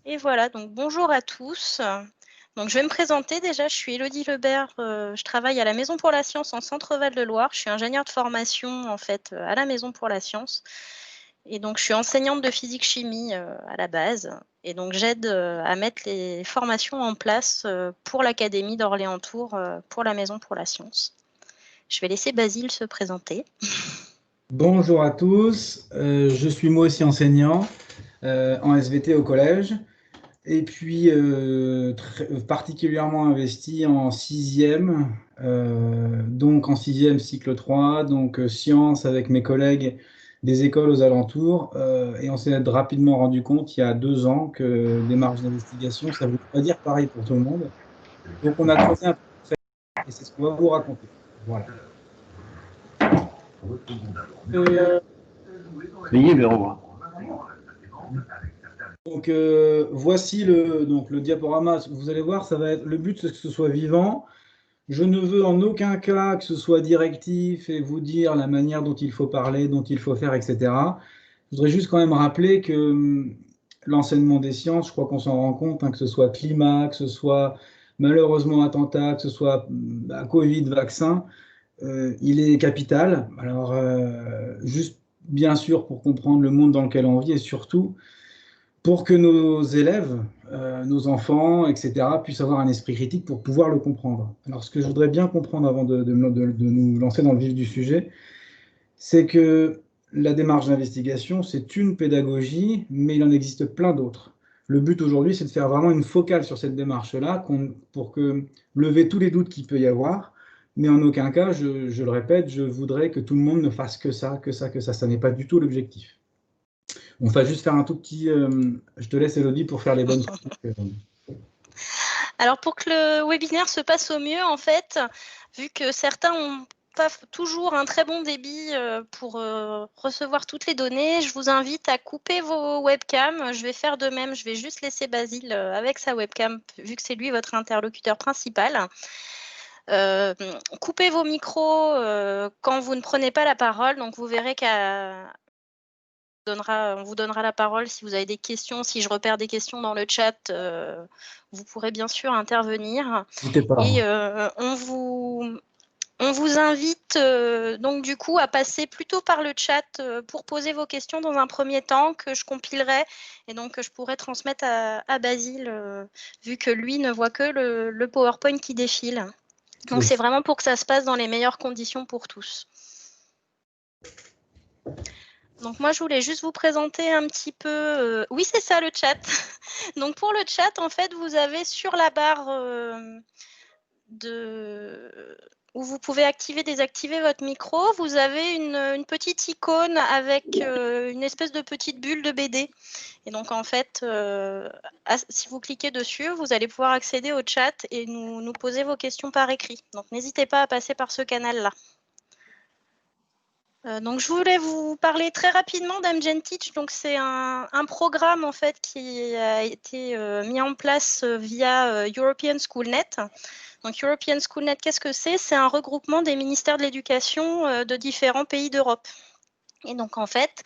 Et voilà, donc bonjour à tous. Donc je vais me présenter déjà, je suis Élodie Lebert, je travaille à la Maison pour la Science en Centre-Val de Loire. Je suis ingénieure de formation en fait à la Maison pour la Science. Et donc je suis enseignante de physique-chimie à la base. Et donc j'aide à mettre les formations en place pour l'Académie d'Orléans-Tours pour la Maison pour la Science. Je vais laisser Basile se présenter. Bonjour à tous, je suis moi aussi enseignant en SVT au collège et puis particulièrement investi en sixième, donc en sixième cycle 3, donc sciences avec mes collègues des écoles aux alentours et on s'est rapidement rendu compte il y a 2 ans que des marges d'investigation, ça ne voulait pas dire pareil pour tout le monde. Donc on a creusé un peu et c'est ce qu'on va vous raconter. Voilà. Veuillez le revoir. Donc voici le diaporama. Vous allez voir, ça va être le but, c'est que ce soit vivant. Je ne veux en aucun cas que ce soit directif et vous dire la manière dont il faut parler, dont il faut faire, etc. Je voudrais juste quand même rappeler que l'enseignement des sciences, je crois qu'on s'en rend compte, hein, que ce soit climat, que ce soit malheureusement attentat, que ce soit Covid, vaccin, il est capital. Alors juste bien sûr pour comprendre le monde dans lequel on vit et surtout pour que nos élèves, nos enfants, etc., puissent avoir un esprit critique pour pouvoir le comprendre. Alors, ce que je voudrais bien comprendre avant de nous lancer dans le vif du sujet, c'est que la démarche d'investigation, c'est une pédagogie, mais il en existe plein d'autres. Le but aujourd'hui, c'est de faire vraiment une focale sur cette démarche-là pour lever tous les doutes qu'il peut y avoir. Mais en aucun cas, je le répète, je voudrais que tout le monde ne fasse que ça, que ça, que ça. Ça n'est pas du tout l'objectif. On va juste faire un tout petit. Je te laisse, Elodie, pour faire les bonnes pratiques. Alors pour que le webinaire se passe au mieux, en fait, vu que certains ont pas toujours un très bon débit pour recevoir toutes les données, je vous invite à couper vos webcams. Je vais faire de même, je vais juste laisser Basile avec sa webcam, vu que c'est lui votre interlocuteur principal. Coupez vos micros quand vous ne prenez pas la parole, donc vous verrez on vous donnera la parole si vous avez des questions. Si je repère des questions dans le chat, vous pourrez bien sûr intervenir. N'hésitez pas. Et on vous invite donc du coup à passer plutôt par le chat pour poser vos questions dans un premier temps que je compilerai et donc que je pourrai transmettre à Basile vu que lui ne voit que le PowerPoint qui défile. Donc c'est vraiment pour que ça se passe dans les meilleures conditions pour tous. Donc moi, je voulais juste vous présenter un petit peu... Oui, c'est ça le chat. Donc pour le chat, en fait, vous avez sur la barre où vous pouvez activer, désactiver votre micro, vous avez une petite icône avec une espèce de petite bulle de BD. Et donc en fait, si vous cliquez dessus, vous allez pouvoir accéder au chat et nous poser vos questions par écrit. Donc n'hésitez pas à passer par ce canal-là. Donc, je voulais vous parler très rapidement d'Amgen Teach. Donc, c'est un programme en fait qui a été mis en place via European Schoolnet. Donc, European Schoolnet, qu'est-ce que c'est? C'est un regroupement des ministères de l'éducation de différents pays d'Europe. Et donc, en fait,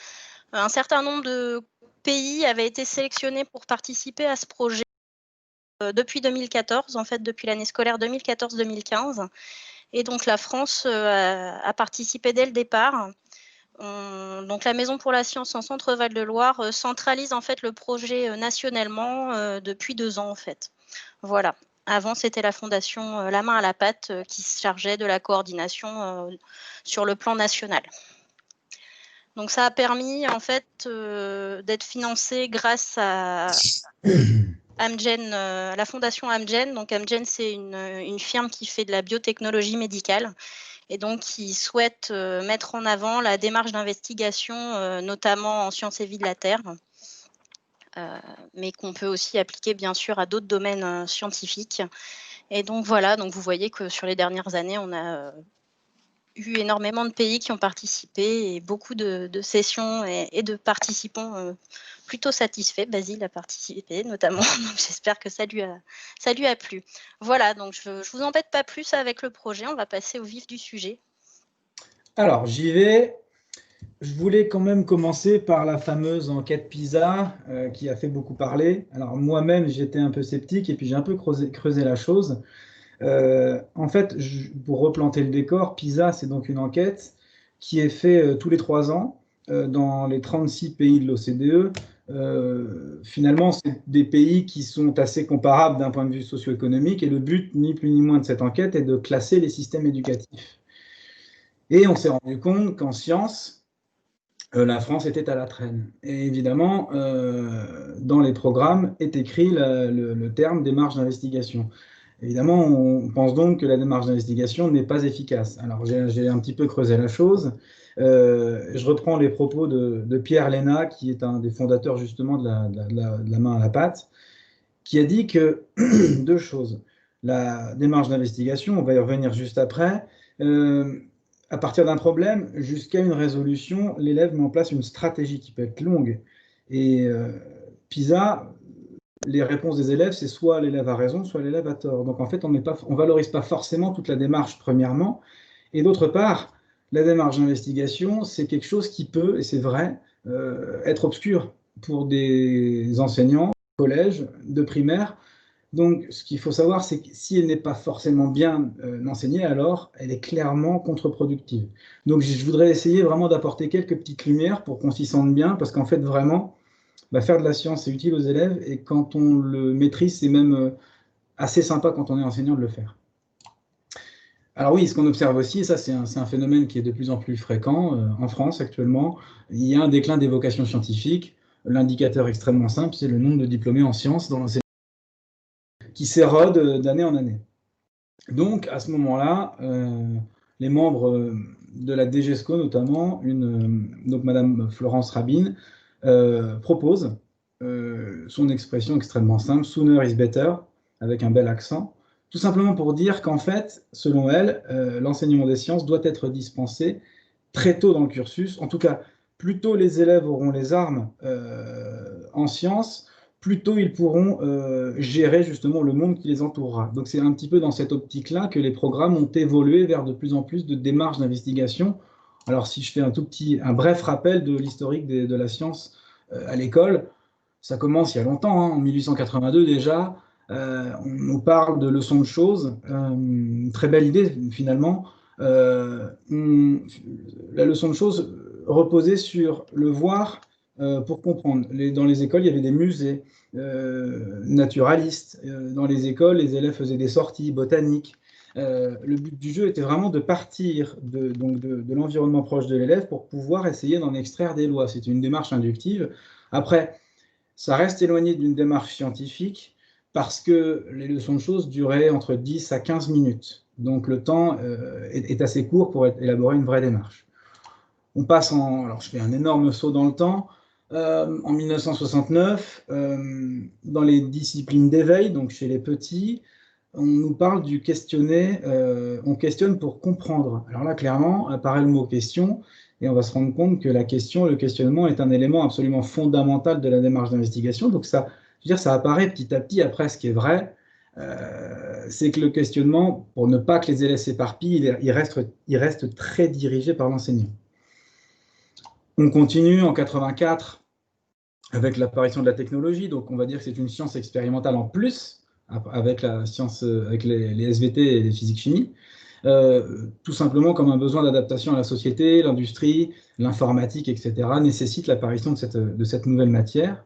un certain nombre de pays avaient été sélectionnés pour participer à ce projet depuis 2014, en fait, depuis l'année scolaire 2014-2015. Et donc, la France a participé dès le départ. Donc la Maison pour la Science en Centre-Val de Loire centralise en fait le projet nationalement depuis 2 ans en fait. Voilà. Avant, c'était la fondation La Main à la Pâte qui se chargeait de la coordination sur le plan national. Donc ça a permis en fait d'être financé grâce à Amgen, la fondation Amgen. Donc Amgen, c'est une firme qui fait de la biotechnologie médicale et donc qui souhaite mettre en avant la démarche d'investigation, notamment en sciences et vie de la Terre, mais qu'on peut aussi appliquer bien sûr à d'autres domaines scientifiques. Et donc voilà, donc vous voyez que sur les dernières années, on a eu énormément de pays qui ont participé et beaucoup de sessions et de participants plutôt satisfaits. Basile a participé notamment, donc j'espère que ça lui a plu. Voilà, donc je ne vous embête pas plus avec le projet, on va passer au vif du sujet. Alors, j'y vais. Je voulais quand même commencer par la fameuse enquête PISA qui a fait beaucoup parler. Alors moi-même, j'étais un peu sceptique et puis j'ai un peu creusé la chose. En fait, pour replanter le décor, PISA, c'est donc une enquête qui est faite tous les 3 ans dans les 36 pays de l'OCDE. Finalement, c'est des pays qui sont assez comparables d'un point de vue socio-économique et le but, ni plus ni moins, de cette enquête est de classer les systèmes éducatifs. Et on s'est rendu compte qu'en sciences, la France était à la traîne. Et évidemment, dans les programmes est écrit le terme démarche d'investigation. Évidemment, on pense donc que la démarche d'investigation n'est pas efficace. Alors, j'ai un petit peu creusé la chose. Je reprends les propos de Pierre Léna, qui est un des fondateurs justement de la main à la pâte, qui a dit que deux choses. La démarche d'investigation, on va y revenir juste après, à partir d'un problème jusqu'à une résolution, l'élève met en place une stratégie qui peut être longue. Et PISA, les réponses des élèves, c'est soit l'élève a raison, soit l'élève a tort. Donc en fait, on ne valorise pas forcément toute la démarche, premièrement. Et d'autre part, la démarche d'investigation, c'est quelque chose qui peut, et c'est vrai, être obscur pour des enseignants, collège, de primaire. Donc, ce qu'il faut savoir, c'est que si elle n'est pas forcément bien enseignée, alors elle est clairement contre-productive. Donc, je voudrais essayer vraiment d'apporter quelques petites lumières pour qu'on s'y sente bien, parce qu'en fait, vraiment, faire de la science, c'est utile aux élèves, et quand on le maîtrise, c'est même assez sympa quand on est enseignant de le faire. Alors oui, ce qu'on observe aussi, et ça c'est un phénomène qui est de plus en plus fréquent en France actuellement, il y a un déclin des vocations scientifiques. L'indicateur extrêmement simple, c'est le nombre de diplômés en sciences dans l'enseignement qui s'érode d'année en année. Donc, à ce moment-là, les membres de la DGESCO, notamment, donc Madame Florence Rabin, propose son expression extrêmement simple, sooner is better, avec un bel accent, tout simplement pour dire qu'en fait, selon elle, l'enseignement des sciences doit être dispensé très tôt dans le cursus. En tout cas, plus tôt les élèves auront les armes en sciences, plus tôt ils pourront gérer justement le monde qui les entourera. Donc c'est un petit peu dans cette optique-là que les programmes ont évolué vers de plus en plus de démarches d'investigation. Alors si je fais un bref rappel de l'historique de la science à l'école, ça commence il y a longtemps, hein, en 1882 déjà, on nous parle de leçons de choses, très belle idée finalement. La leçon de choses reposait sur le voir pour comprendre. Dans les écoles, il y avait des musées naturalistes. Dans les écoles, les élèves faisaient des sorties botaniques. Le but du jeu était vraiment de partir de l'environnement proche de l'élève pour pouvoir essayer d'en extraire des lois. C'est une démarche inductive. Après, ça reste éloigné d'une démarche scientifique parce que les leçons de choses duraient entre 10 à 15 minutes. Donc le temps est assez court pour élaborer une vraie démarche. On passe alors je fais un énorme saut dans le temps, en 1969, dans les disciplines d'éveil, donc chez les petits, on nous parle du questionner, on questionne pour comprendre. Alors là, clairement, apparaît le mot question, et on va se rendre compte que la question, le questionnement est un élément absolument fondamental de la démarche d'investigation. Donc ça, je veux dire, ça apparaît petit à petit. Après, ce qui est vrai, c'est que le questionnement, pour ne pas que les élèves s'éparpillent, il reste très dirigé par l'enseignant. On continue en 84 avec l'apparition de la technologie, donc on va dire que c'est une science expérimentale en plus, avec la science, avec les SVT et les physique-chimie, tout simplement comme un besoin d'adaptation à la société, l'industrie, l'informatique, etc., nécessite l'apparition de cette nouvelle matière.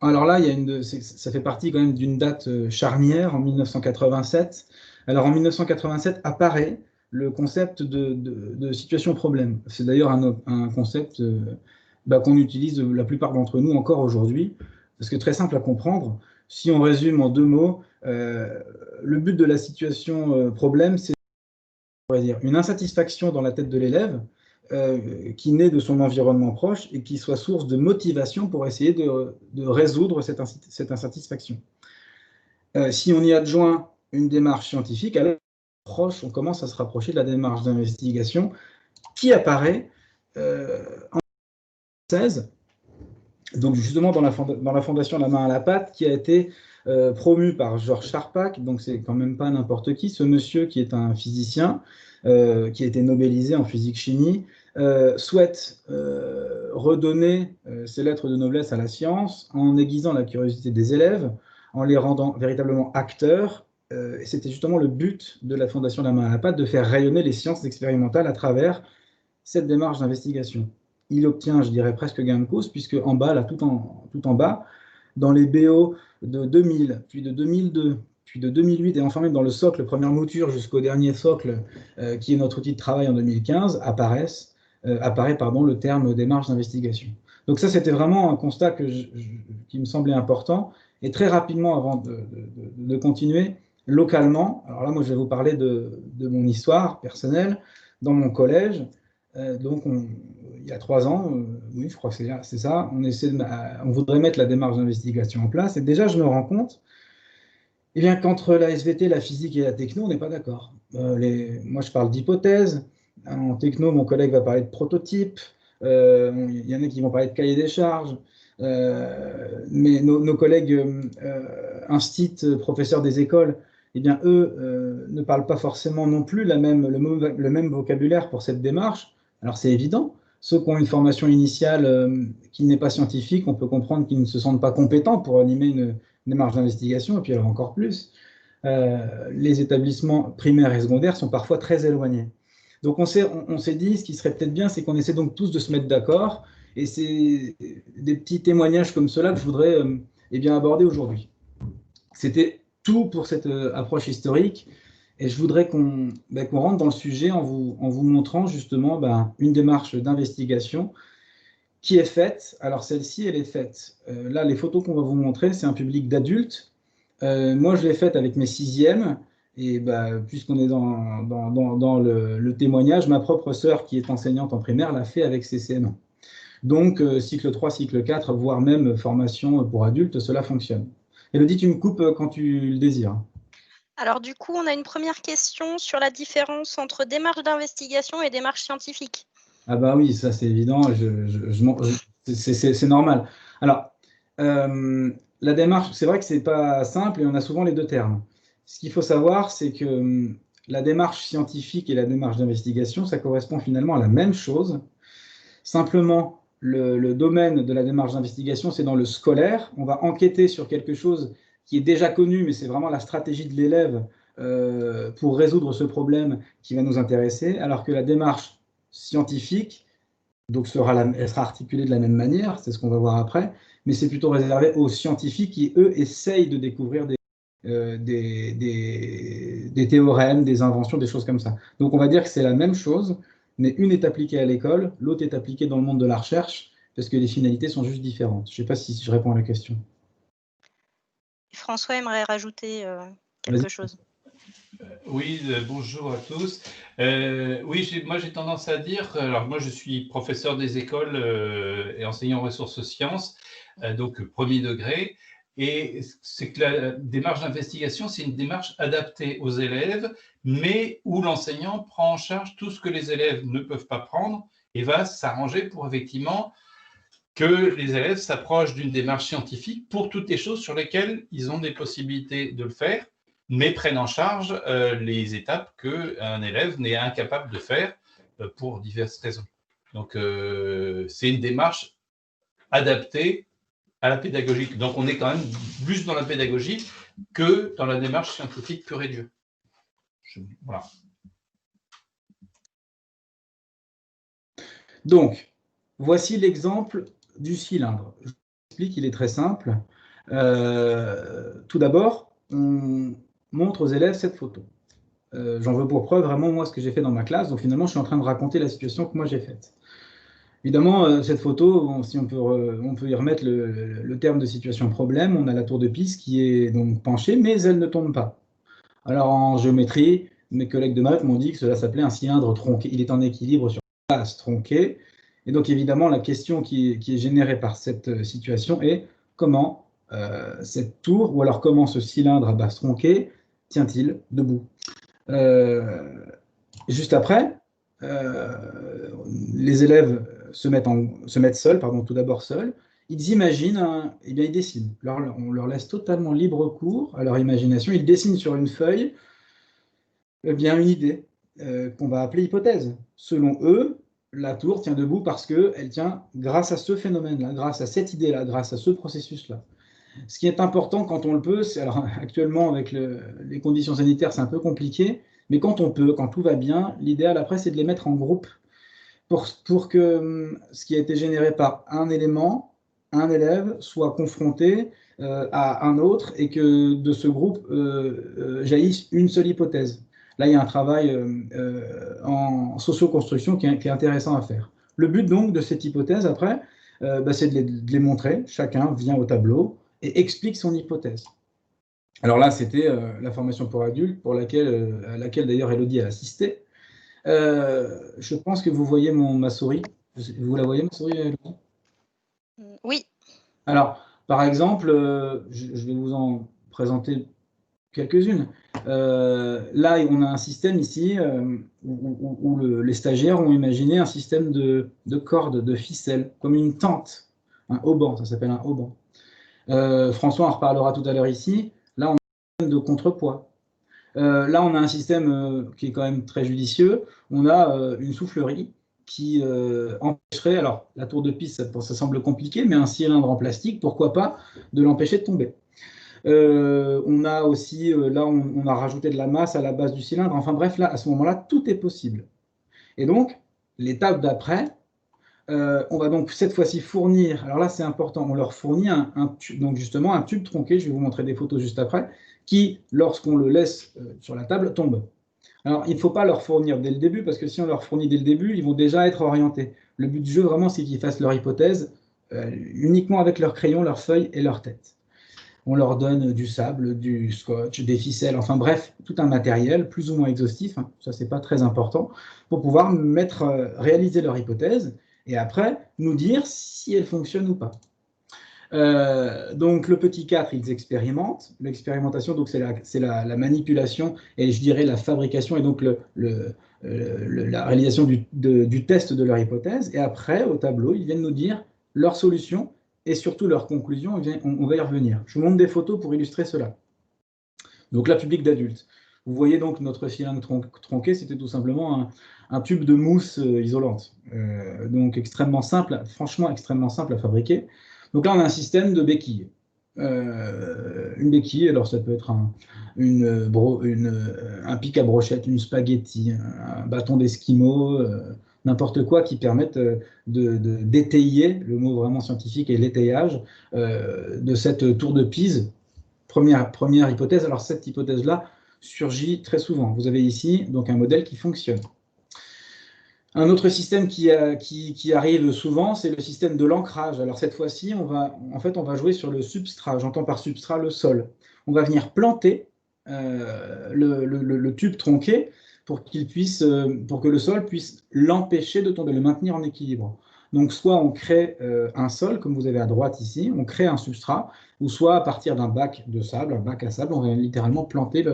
Alors là, ça fait partie quand même d'une date charnière, en 1987. Alors en 1987 apparaît le concept de situation-problème. C'est d'ailleurs un concept qu'on utilise la plupart d'entre nous encore aujourd'hui, parce que très simple à comprendre. Si on résume en 2 mots, le but de la situation-problème, c'est une insatisfaction dans la tête de l'élève qui naît de son environnement proche et qui soit source de motivation pour essayer de résoudre cette insatisfaction. Si on y adjoint une démarche scientifique, alors on commence à se rapprocher de la démarche d'investigation qui apparaît en 2016, donc justement dans la fondation La Main à la Pâte, qui a été promu par Georges Charpak, donc c'est quand même pas n'importe qui, ce monsieur qui est un physicien, qui a été nobelisé en physique-chimie, souhaite redonner ses lettres de noblesse à la science en aiguisant la curiosité des élèves, en les rendant véritablement acteurs. Et c'était justement le but de la Fondation La Main à la Pâte, de faire rayonner les sciences expérimentales à travers cette démarche d'investigation. Il obtient, je dirais, presque gain de cause, puisque en bas, là, tout en bas, dans les BO de 2000, puis de 2002, puis de 2008, et enfin même dans le socle, première mouture jusqu'au dernier socle, qui est notre outil de travail en 2015, apparaît le terme démarche d'investigation. Donc ça, c'était vraiment un constat qui me semblait important. Et très rapidement, avant de continuer, localement, alors là, moi, je vais vous parler de mon histoire personnelle. Dans mon collège, donc il y a 3 ans, oui, je crois que c'est ça, on voudrait mettre la démarche d'investigation en place. Et déjà, je me rends compte eh bien, qu'entre la SVT, la physique et la techno, on n'est pas d'accord. Moi, je parle d'hypothèses. En techno, mon collègue va parler de prototypes. Il y en a qui vont parler de cahier des charges. Mais nos collègues instit, professeurs des écoles, eh bien, eux ne parlent pas forcément non plus le même vocabulaire pour cette démarche. Alors, c'est évident. Ceux qui ont une formation initiale qui n'est pas scientifique, on peut comprendre qu'ils ne se sentent pas compétents pour animer une démarche d'investigation, et puis alors encore plus, les établissements primaires et secondaires sont parfois très éloignés. Donc on s'est dit, ce qui serait peut-être bien, c'est qu'on essaie donc tous de se mettre d'accord, et c'est des petits témoignages comme cela que je voudrais eh bien, aborder aujourd'hui. C'était tout pour cette approche historique, et je voudrais qu'on rentre dans le sujet en vous montrant justement une démarche d'investigation qui est faite. Alors celle-ci, elle est faite. Là, les photos qu'on va vous montrer, c'est un public d'adultes. Moi, je l'ai faite avec mes 6e. Et puisqu'on est dans le témoignage, ma propre sœur, qui est enseignante en primaire, l'a fait avec ses CM1. Donc, cycle 3, cycle 4, voire même formation pour adultes, cela fonctionne. Élodie, tu me coupes quand tu le désires. Alors du coup, on a une première question sur la différence entre démarche d'investigation et démarche scientifique. Ah bah oui, ça c'est évident, c'est normal. Alors, la démarche, c'est vrai que c'est pas simple et on a souvent les deux termes. Ce qu'il faut savoir, c'est que la démarche scientifique et la démarche d'investigation, ça correspond finalement à la même chose. Simplement, le domaine de la démarche d'investigation, c'est dans le scolaire. On va enquêter sur quelque chose qui est déjà connu, mais c'est vraiment la stratégie de l'élève pour résoudre ce problème qui va nous intéresser, alors que la démarche scientifique, donc elle sera articulée de la même manière, c'est ce qu'on va voir après, mais c'est plutôt réservé aux scientifiques qui, eux, essayent de découvrir des théorèmes, des inventions, des choses comme ça. Donc on va dire que c'est la même chose, mais une est appliquée à l'école, l'autre est appliquée dans le monde de la recherche, parce que les finalités sont juste différentes. Je ne sais pas si je réponds à la question. François aimerait rajouter quelque chose. Oui, bonjour à tous. Oui, moi j'ai tendance à dire, alors moi je suis professeur des écoles et enseignant en ressources sciences, donc premier degré, et c'est que la démarche d'investigation, c'est une démarche adaptée aux élèves, mais où l'enseignant prend en charge tout ce que les élèves ne peuvent pas prendre et va s'arranger pour effectivement que les élèves s'approchent d'une démarche scientifique pour toutes les choses sur lesquelles ils ont des possibilités de le faire, mais prennent en charge les étapes qu'un élève n'est incapable de faire pour diverses raisons. Donc, c'est une démarche adaptée à la pédagogie. Donc, on est quand même plus dans la pédagogie que dans la démarche scientifique pure et dure. Voilà. Donc, voici l'exemple du cylindre. Je vous explique, il est très simple. Tout d'abord, on montre aux élèves cette photo. J'en veux pour preuve vraiment moi ce que j'ai fait dans ma classe. Donc finalement, je suis en train de raconter la situation que moi j'ai faite. Évidemment, cette photo, si on peut y remettre le terme de situation problème, on a la tour de Pise qui est donc penchée, mais elle ne tombe pas. Alors en géométrie, mes collègues de maths m'ont dit que cela s'appelait un cylindre tronqué. Il est en équilibre sur une base tronquée. Et donc évidemment, la question qui est générée par cette situation est comment cette tour, ou alors comment ce cylindre à base tronquée, tient-il debout? Juste après, les élèves se mettent seuls, tout d'abord seuls. Ils imaginent, eh bien ils dessinent. On leur laisse totalement libre cours à leur imagination. Ils dessinent sur une feuille eh bien, une idée qu'on va appeler hypothèse. Selon eux, la tour tient debout parce qu'elle tient grâce à ce phénomène-là, grâce à cette idée-là, grâce à ce processus-là. Ce qui est important quand on le peut, alors actuellement avec les conditions sanitaires, c'est un peu compliqué, mais quand on peut, quand tout va bien, l'idéal après, c'est de les mettre en groupe pour que ce qui a été généré par un élément, un élève, soit confronté à un autre et que de ce groupe jaillisse une seule hypothèse. Là, il y a un travail en socio-construction qui est intéressant à faire. Le but donc de cette hypothèse, après, c'est de les montrer. Chacun vient au tableau et explique son hypothèse. Alors là, c'était la formation pour adultes, à laquelle d'ailleurs Elodie a assisté. Je pense que vous voyez ma souris. Vous la voyez, ma souris, Elodie? Oui. Alors, par exemple, je vais vous en présenter quelques-unes. Là, on a un système ici où les stagiaires ont imaginé un système de cordes, de ficelles, comme une tente, un haubans, ça s'appelle un haubans. François en reparlera tout à l'heure ici. Là, on a un système de contrepoids. Là, on a un système qui est quand même très judicieux. On a une soufflerie qui empêcherait, alors la tour de piste, ça semble compliqué, mais un cylindre en plastique, pourquoi pas, de l'empêcher de tomber. On a aussi, là, on a rajouté de la masse à la base du cylindre. Enfin bref, là, à ce moment-là, tout est possible. Et donc, l'étape d'après, on va donc cette fois-ci fournir, alors là c'est important, on leur fournit donc justement un tube tronqué, je vais vous montrer des photos juste après, qui, lorsqu'on le laisse sur la table, tombe. Alors il ne faut pas leur fournir dès le début, parce que si on leur fournit dès le début, ils vont déjà être orientés. Le but du jeu vraiment, c'est qu'ils fassent leur hypothèse uniquement avec leur crayon, leur feuille et leur tête. On leur donne du sable, du scotch, des ficelles, enfin bref, tout un matériel plus ou moins exhaustif, hein, ça c'est pas très important, pour pouvoir réaliser leur hypothèse et après nous dire si elle fonctionne ou pas. Donc le petit 4, ils expérimentent. L'expérimentation, donc c'est la manipulation et je dirais la fabrication et donc la réalisation du test de leur hypothèse. Et après, au tableau, ils viennent nous dire leur solution et surtout leur conclusion. On va y revenir. Je vous montre des photos pour illustrer cela. Donc là, public d'adultes. Vous voyez donc notre cylindre tronqué, c'était tout simplement un tube de mousse isolante. Donc extrêmement simple, franchement extrêmement simple à fabriquer. Donc là, on a un système de béquilles. Une béquille, alors ça peut être un pic à brochette, une spaghetti, un bâton d'esquimau, n'importe quoi qui permette d'étayer, le mot vraiment scientifique est l'étayage, de cette tour de Pise. Première hypothèse. Alors cette hypothèse-là surgit très souvent. Vous avez ici donc un modèle qui fonctionne. Un autre système qui arrive souvent, c'est le système de l'ancrage. Alors cette fois-ci, on va jouer sur le substrat. J'entends par substrat le sol. On va venir planter le tube tronqué pour que le sol puisse l'empêcher de tomber, le maintenir en équilibre. Donc soit on crée un sol, comme vous avez à droite ici, on crée un substrat, ou soit à partir d'un bac de sable, un bac à sable, on va littéralement planter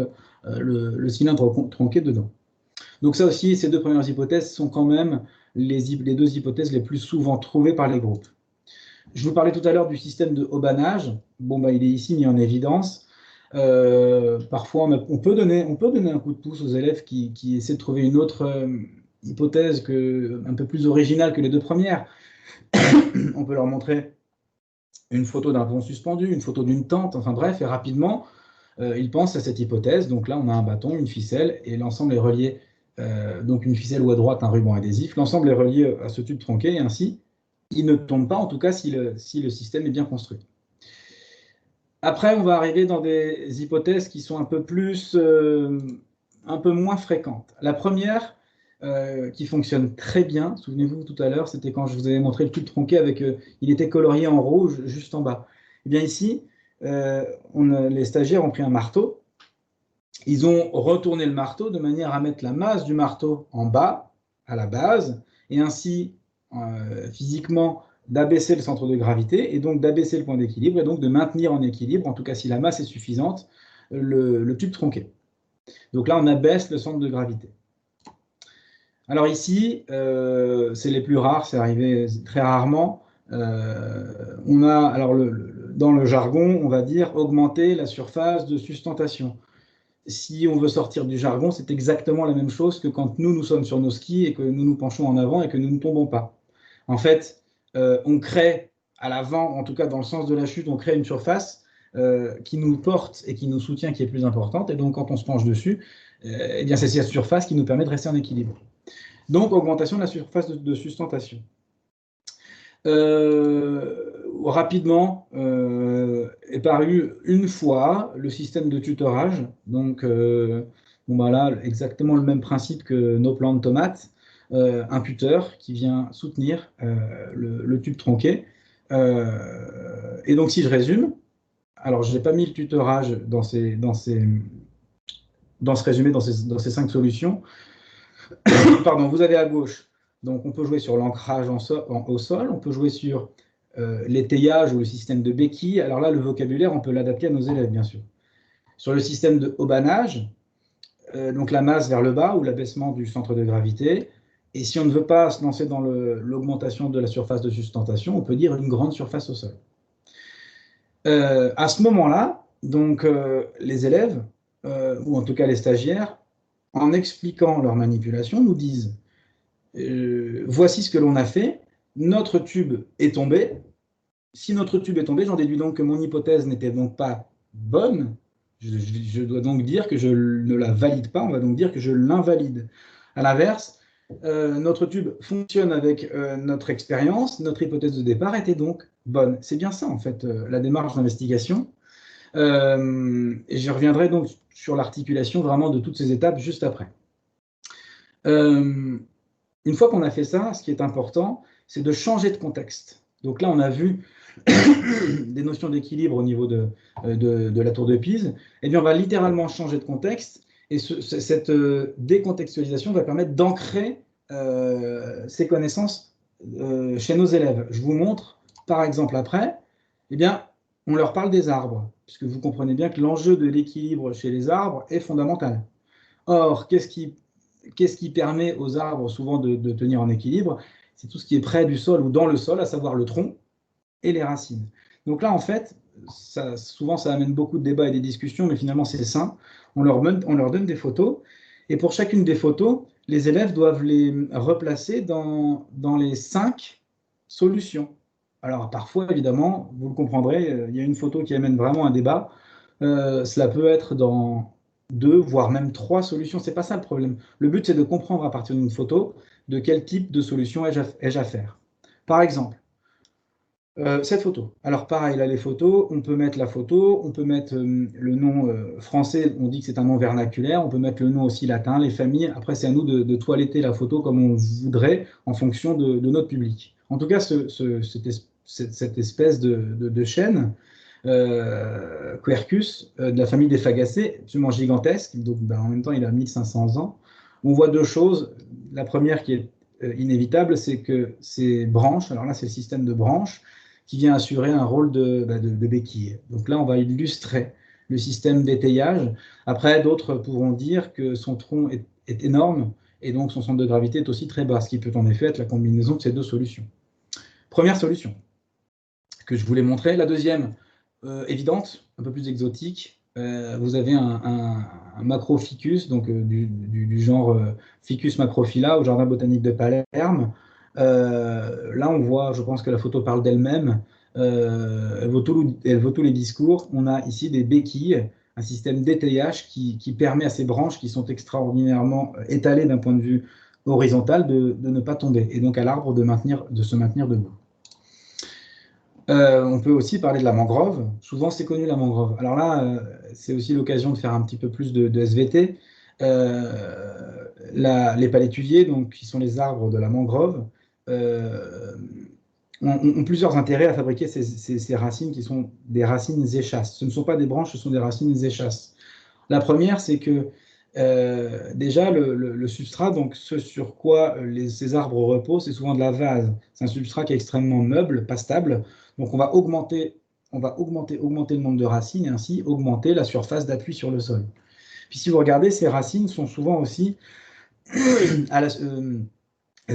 le cylindre tronqué dedans. Donc ça aussi, ces deux premières hypothèses sont quand même les deux hypothèses les plus souvent trouvées par les groupes. Je vous parlais tout à l'heure du système de haubanage. Bon, il est ici mis en évidence. Parfois, on peut donner un coup de pouce aux élèves qui essaient de trouver une autre hypothèse un peu plus originale que les deux premières. On peut leur montrer une photo d'un pont suspendu, une photo d'une tente, enfin bref, et rapidement, ils pensent à cette hypothèse. Donc là, on a un bâton, une ficelle, et l'ensemble est relié. Donc une ficelle ou à droite, un ruban adhésif. L'ensemble est relié à ce tube tronqué, et ainsi, il ne tombe pas, en tout cas, si le système est bien construit. Après, on va arriver dans des hypothèses qui sont un peu moins fréquentes. La première, qui fonctionne très bien, souvenez-vous tout à l'heure, c'était quand je vous avais montré le tube tronqué il était colorié en rouge juste en bas. Et bien ici, les stagiaires ont pris un marteau, ils ont retourné le marteau de manière à mettre la masse du marteau en bas, à la base, et ainsi, physiquement, d'abaisser le centre de gravité, et donc d'abaisser le point d'équilibre, et donc de maintenir en équilibre, en tout cas si la masse est suffisante, le tube tronqué. Donc là, on abaisse le centre de gravité. Alors ici, c'est les plus rares, c'est arrivé très rarement. On a, alors dans le jargon, on va dire augmenter la surface de sustentation. si on veut sortir du jargon, c'est exactement la même chose que quand nous sommes sur nos skis et que nous nous penchons en avant et que nous ne tombons pas. En fait, on crée à l'avant, en tout cas dans le sens de la chute, on crée une surface qui nous porte et qui nous soutient, qui est plus importante. Et donc, quand on se penche dessus, eh bien, c'est cette surface qui nous permet de rester en équilibre. Donc, augmentation de la surface de sustentation. Rapidement est paru une fois le système de tutorage. Donc, bon, bah là, exactement le même principe que nos plants de tomates. Un tuteur qui vient soutenir le tube tronqué. Et donc, si je résume, alors je n'ai pas mis le tutorage dans ce résumé, dans ces 5 solutions. Pardon, vous avez à gauche, donc on peut jouer sur l'ancrage au sol, on peut jouer sur l'étayage ou le système de béquille. Alors là, le vocabulaire, on peut l'adapter à nos élèves, bien sûr. Sur le système de haubanage, donc la masse vers le bas ou l'abaissement du centre de gravité. Et si on ne veut pas se lancer dans l'augmentation de la surface de sustentation, on peut dire une grande surface au sol. À ce moment-là, donc les élèves, ou en tout cas les stagiaires, en expliquant leur manipulation, nous disent voici ce que l'on a fait, notre tube est tombé. Si notre tube est tombé, j'en déduis donc que mon hypothèse n'était donc pas bonne. Je dois donc dire que je ne la valide pas, on va donc dire que je l'invalide. À l'inverse, notre tube fonctionne avec notre expérience, notre hypothèse de départ était donc bonne. C'est bien ça, en fait, la démarche d'investigation. Et je reviendrai donc sur l'articulation vraiment de toutes ces étapes juste après. Une fois qu'on a fait ça, ce qui est important, c'est de changer de contexte. Donc là, on a vu des notions d'équilibre au niveau de la tour de Pise. Eh bien, on va littéralement changer de contexte. Et cette décontextualisation va permettre d'ancrer ces connaissances chez nos élèves. Je vous montre, par exemple, après, eh bien, on leur parle des arbres, puisque vous comprenez bien que l'enjeu de l'équilibre chez les arbres est fondamental. Or, qu'est-ce qui permet aux arbres souvent de tenir en équilibre? C'est tout ce qui est près du sol ou dans le sol, à savoir le tronc et les racines. Donc là, en fait, souvent, ça amène beaucoup de débats et des discussions, mais finalement, c'est sain. On leur donne des photos, et pour chacune des photos, les élèves doivent les replacer dans les 5 solutions. Alors, parfois, évidemment, vous le comprendrez, il y a une photo qui amène vraiment un débat. Cela peut être dans 2, voire même 3 solutions. Ce n'est pas ça le problème. Le but, c'est de comprendre à partir d'une photo de quel type de solution ai-je à faire. Par exemple, cette photo. Alors pareil, là les photos, on peut mettre la photo, on peut mettre le nom français, on dit que c'est un nom vernaculaire, on peut mettre le nom aussi latin, les familles. Après, c'est à nous de toiletter la photo comme on voudrait en fonction de notre public. En tout cas, cette espèce de chêne, Quercus, de la famille des Fagacées, absolument gigantesque, donc en même temps il a 1500 ans. On voit 2 choses. La première qui est inévitable, c'est que ces branches, alors là c'est le système de branches, qui vient assurer un rôle de béquille. Donc là, on va illustrer le système d'étayage. Après, d'autres pourront dire que son tronc est énorme et donc son centre de gravité est aussi très bas, ce qui peut en effet être la combinaison de ces 2 solutions. Première solution que je voulais montrer. La deuxième, évidente, un peu plus exotique. Vous avez un macroficus, donc du genre Ficus macrophylla au jardin botanique de Palerme. Là, on voit, je pense que la photo parle d'elle-même, elle vaut tous les discours. On a ici des béquilles, un système d'étayage qui permet à ces branches qui sont extraordinairement étalées d'un point de vue horizontal de ne pas tomber, et donc à l'arbre de se maintenir debout. On peut aussi parler de la mangrove. Souvent, c'est connu la mangrove. Alors là, c'est aussi l'occasion de faire un petit peu plus de SVT. Les palétuviers, donc, qui sont les arbres de la mangrove, ont plusieurs intérêts à fabriquer ces racines qui sont des racines échasses. Ce ne sont pas des branches, ce sont des racines échasses. La première, c'est que déjà le substrat, donc ce sur quoi ces arbres reposent, c'est souvent de la vase. C'est un substrat qui est extrêmement meuble, pas stable. Donc on va augmenter le nombre de racines et ainsi augmenter la surface d'appui sur le sol. Puis si vous regardez, ces racines sont souvent aussi elles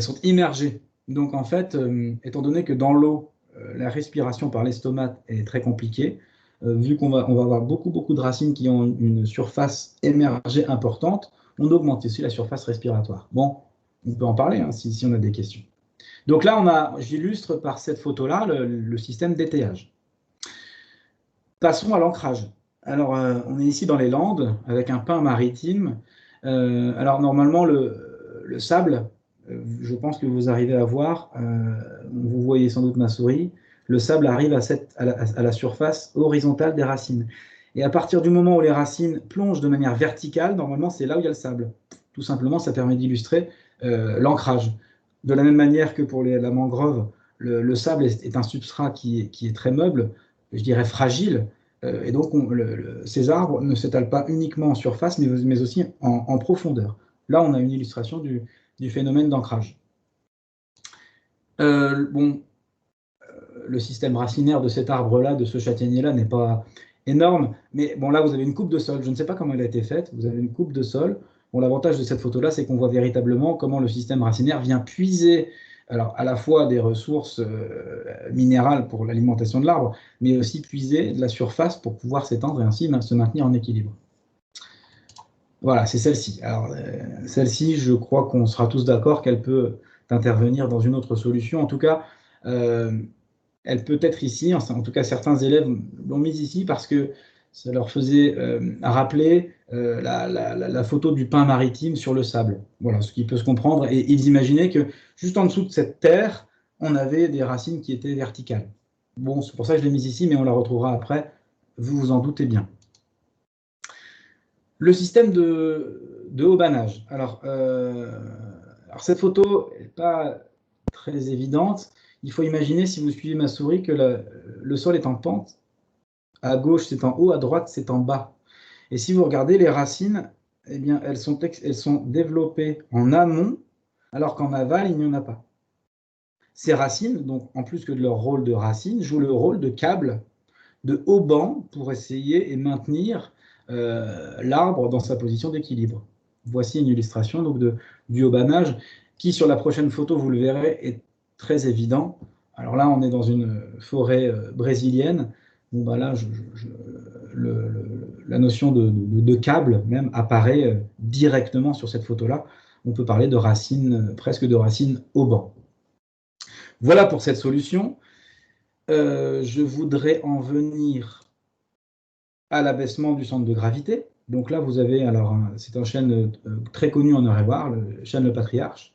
sont immergées. Donc en fait, étant donné que dans l'eau, la respiration par l'estomac est très compliquée, vu qu'on va avoir beaucoup de racines qui ont une surface émergée importante, on augmente aussi la surface respiratoire. Bon, on peut en parler hein, si on a des questions. Donc là, j'illustre par cette photo-là le système d'étayage. Passons à l'ancrage. Alors, on est ici dans les Landes, avec un pin maritime. Alors, normalement, le sable, je pense que vous arrivez à voir, vous voyez sans doute ma souris, le sable arrive à la surface horizontale des racines. Et à partir du moment où les racines plongent de manière verticale, normalement, c'est là où il y a le sable. Tout simplement, ça permet d'illustrer l'ancrage. De la même manière que pour la mangrove, le sable est un substrat qui est très meuble, je dirais fragile, et donc ces arbres ne s'étalent pas uniquement en surface, mais aussi en profondeur. Là, on a une illustration du phénomène d'ancrage. Le système racinaire de cet arbre-là, de ce châtaignier-là, n'est pas énorme, mais bon, là, vous avez une coupe de sol. Je ne sais pas comment elle a été faite. Vous avez une coupe de sol. Bon, l'avantage de cette photo-là, c'est qu'on voit véritablement comment le système racinaire vient puiser, alors à la fois des ressources minérales pour l'alimentation de l'arbre, mais aussi puiser de la surface pour pouvoir s'étendre et ainsi se maintenir en équilibre. Voilà, c'est celle-ci. Alors, celle-ci, je crois qu'on sera tous d'accord qu'elle peut intervenir dans une autre solution. En tout cas, elle peut être ici. En tout cas, certains élèves l'ont mise ici parce que ça leur faisait rappeler la photo du pin maritime sur le sable. Voilà, ce qui peut se comprendre. Et ils imaginaient que juste en dessous de cette terre, on avait des racines qui étaient verticales. Bon, c'est pour ça que je l'ai mise ici, mais on la retrouvera après. Vous vous en doutez bien. Le système de haubanage. Alors, cette photo n'est pas très évidente. Il faut imaginer, si vous suivez ma souris, que le sol est en pente. À gauche, c'est en haut, à droite, c'est en bas. Et si vous regardez les racines, eh bien, elles sont développées en amont, alors qu'en aval, il n'y en a pas. Ces racines, donc, en plus que de leur rôle de racines, jouent le rôle de câble, de hauban, pour essayer et maintenir l'arbre dans sa position d'équilibre. Voici une illustration donc, du haubanage, qui, sur la prochaine photo, vous le verrez, est très évident. Alors là, on est dans une forêt brésilienne. Bon, bah là, la notion de câble même apparaît directement sur cette photo-là. On peut parler de racines, presque de racines hauban. Voilà pour cette solution. Je voudrais en venir à l'abaissement du centre de gravité. Donc là, vous avez, alors, c'est un chêne très connu en Eure-et-Loir, le chêne le patriarche.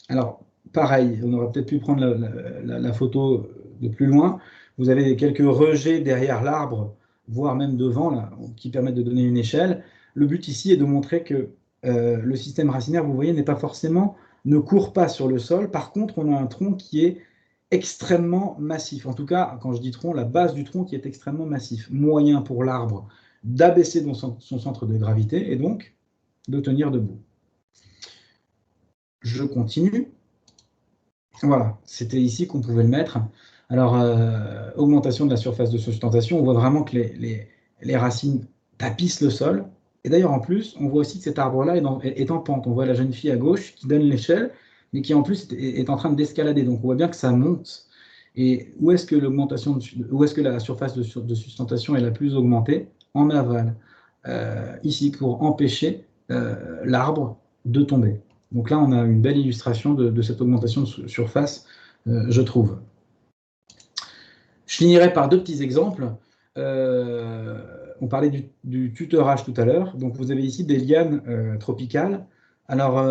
Alors, pareil, on aurait peut-être pu prendre la photo de plus loin. Vous avez quelques rejets derrière l'arbre, voire même devant, là, qui permettent de donner une échelle. Le but ici est de montrer que le système racinaire, vous voyez, ne court pas sur le sol. Par contre, on a un tronc qui est extrêmement massif. En tout cas, quand je dis tronc, la base du tronc qui est extrêmement massif. Moyen pour l'arbre d'abaisser son centre de gravité et donc de tenir debout. Je continue. Voilà, c'était ici qu'on pouvait le mettre. Alors, augmentation de la surface de sustentation, on voit vraiment que les racines tapissent le sol. Et d'ailleurs, en plus, on voit aussi que cet arbre-là est en pente. On voit la jeune fille à gauche qui donne l'échelle, mais qui en plus est en train d'escalader. Donc, on voit bien que ça monte. Et où est-ce que la surface de sustentation est la plus augmentée? En aval. Ici, pour empêcher l'arbre de tomber. Donc là, on a une belle illustration de cette augmentation de surface, je trouve. Je finirai par deux petits exemples. On parlait du tutorage tout à l'heure. Donc vous avez ici des lianes tropicales. Alors,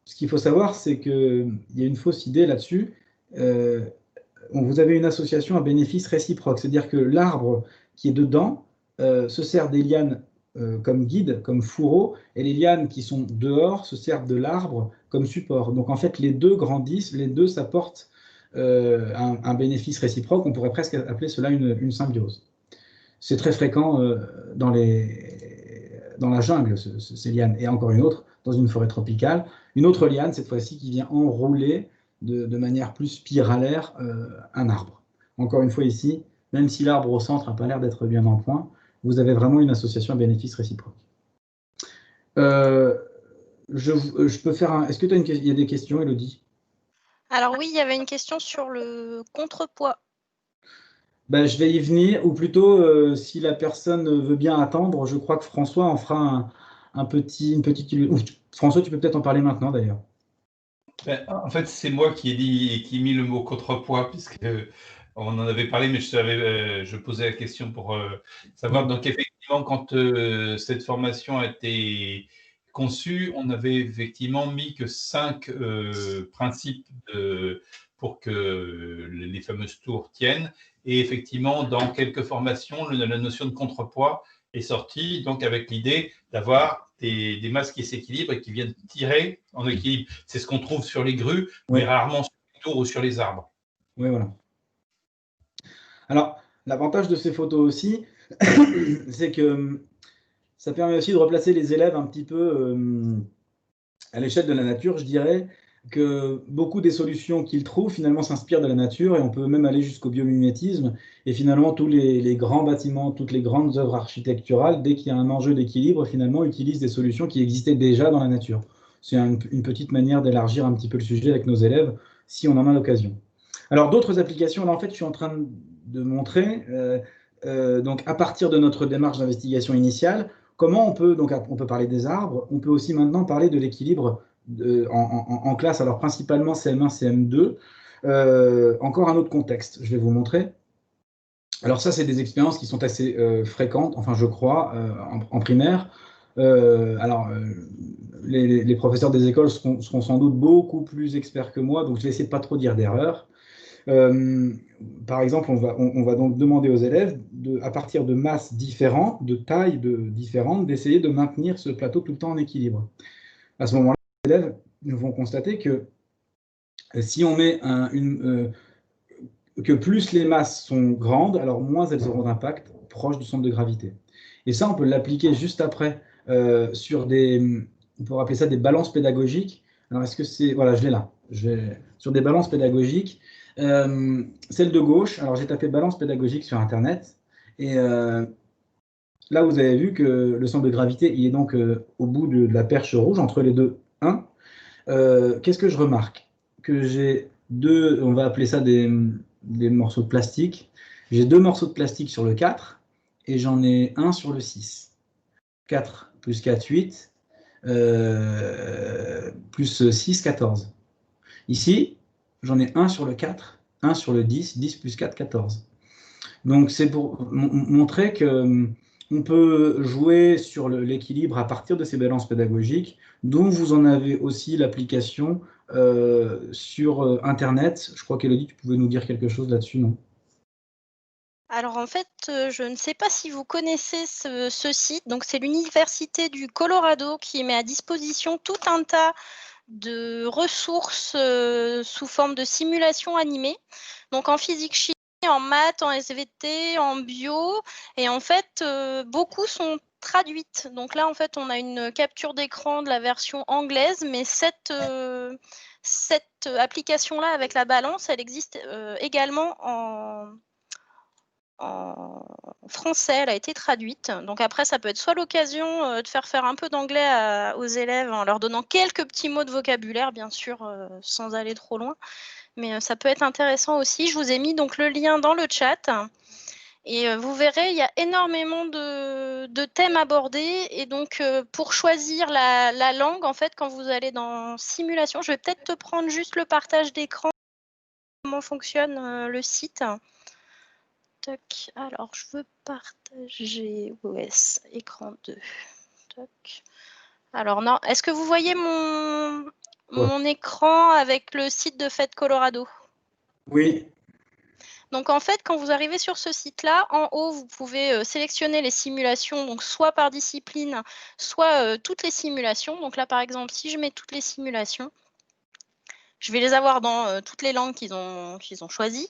ce qu'il faut savoir, c'est qu'il y a une fausse idée là-dessus. Vous avez une association à bénéfice réciproque, c'est-à-dire que l'arbre qui est dedans se sert des lianes comme guide, comme fourreau, et les lianes qui sont dehors se servent de l'arbre comme support. Donc en fait, les deux grandissent, les deux s'apportent un bénéfice réciproque. On pourrait presque appeler cela une symbiose. C'est très fréquent dans la jungle, ces lianes. Et encore une autre, dans une forêt tropicale. Une autre liane, cette fois-ci, qui vient enrouler de manière plus spiralaire un arbre. Encore une fois ici, même si l'arbre au centre n'a pas l'air d'être bien en point, vous avez vraiment une association à bénéfice réciproque. Je peux faire un... Est-ce qu'il y a des questions, Elodie? Alors oui, il y avait une question sur le contrepoids. Ben, je vais y venir, ou plutôt, si la personne veut bien attendre, je crois que François en fera une petite... ou François, tu peux peut-être en parler maintenant d'ailleurs. Ben, en fait, c'est moi qui ai mis le mot contrepoids, puisque on en avait parlé, mais je posais la question pour savoir. Donc, effectivement, quand cette formation a été conçue, on avait effectivement mis que 5 principes pour que les fameuses tours tiennent. Et effectivement, dans quelques formations, la notion de contrepoids est sortie, donc avec l'idée d'avoir des masses qui s'équilibrent et qui viennent tirer en équilibre. C'est ce qu'on trouve sur les grues, mais Oui, rarement sur les tours ou sur les arbres. oui, voilà. Alors, l'avantage de ces photos aussi, c'est que ça permet aussi de replacer les élèves un petit peu à l'échelle de la nature. Je dirais que beaucoup des solutions qu'ils trouvent finalement s'inspirent de la nature et on peut même aller jusqu'au biomimétisme. Et finalement, tous les grands bâtiments, toutes les grandes œuvres architecturales, dès qu'il y a un enjeu d'équilibre, finalement, utilisent des solutions qui existaient déjà dans la nature. C'est une petite manière d'élargir un petit peu le sujet avec nos élèves, si on en a l'occasion. Alors, d'autres applications, là, en fait, je suis en train de montrer, donc à partir de notre démarche d'investigation initiale, comment on peut, donc on peut parler des arbres, on peut aussi maintenant parler de l'équilibre en classe, alors principalement CM1, CM2. Encore un autre contexte, je vais vous montrer. Alors ça, c'est des expériences qui sont assez fréquentes, enfin je crois, en primaire. Les professeurs des écoles seront sans doute beaucoup plus experts que moi, donc je vais essayer de pas trop dire d'erreurs. Euh, Par exemple, on va donc demander aux élèves, à partir de masses différentes, de tailles différentes, d'essayer de maintenir ce plateau tout le temps en équilibre. À ce moment-là, les élèves vont constater que si on met que plus les masses sont grandes, alors moins elles auront d'impact proche du centre de gravité. Et ça, on peut l'appliquer juste après sur on peut appeler ça des balances pédagogiques. Alors, est-ce que c'est, voilà, je l'ai là, sur des balances pédagogiques. Celle de gauche, alors j'ai tapé balance pédagogique sur Internet, et là, vous avez vu que le centre de gravité, il est donc au bout de la perche rouge, entre les deux 1. Qu'est-ce que je remarque? Que j'ai deux, on va appeler ça des morceaux de plastique. J'ai deux morceaux de plastique sur le 4 et j'en ai un sur le 6. 4 plus 4, 8, plus 6, 14. Ici, j'en ai un sur le 4, un sur le 10, 10 plus 4, 14. Donc c'est pour montrer que on peut jouer sur l'équilibre à partir de ces balances pédagogiques, dont vous en avez aussi l'application sur Internet. Je crois qu'Élodie, tu pouvais nous dire quelque chose là-dessus, non? Alors en fait, je ne sais pas si vous connaissez ce site. Donc c'est l'Université du Colorado qui met à disposition tout un tas de ressources sous forme de simulations animées. Donc en physique-chimie, en maths, en SVT, en bio. Et en fait, beaucoup sont traduites. Donc là, en fait, on a une capture d'écran de la version anglaise, mais cette application-là avec la balance, elle existe également en français, elle a été traduite. Donc après, ça peut être soit l'occasion de faire un peu d'anglais aux élèves en leur donnant quelques petits mots de vocabulaire, bien sûr, sans aller trop loin. Mais ça peut être intéressant aussi. Je vous ai mis donc le lien dans le chat. Et vous verrez, il y a énormément de thèmes abordés. Et donc, pour choisir la langue, en fait, quand vous allez dans simulation, je vais peut-être te prendre juste le partage d'écran, comment fonctionne le site. Toc. Alors, je veux partager OS écran 2. Toc. Alors, non, est-ce que vous voyez mon écran avec le site de Fête Colorado? Oui. Donc, en fait, quand vous arrivez sur ce site-là, en haut, vous pouvez sélectionner les simulations, donc soit par discipline, soit toutes les simulations. Donc là, par exemple, si je mets toutes les simulations, je vais les avoir dans toutes les langues qu'ils ont choisies.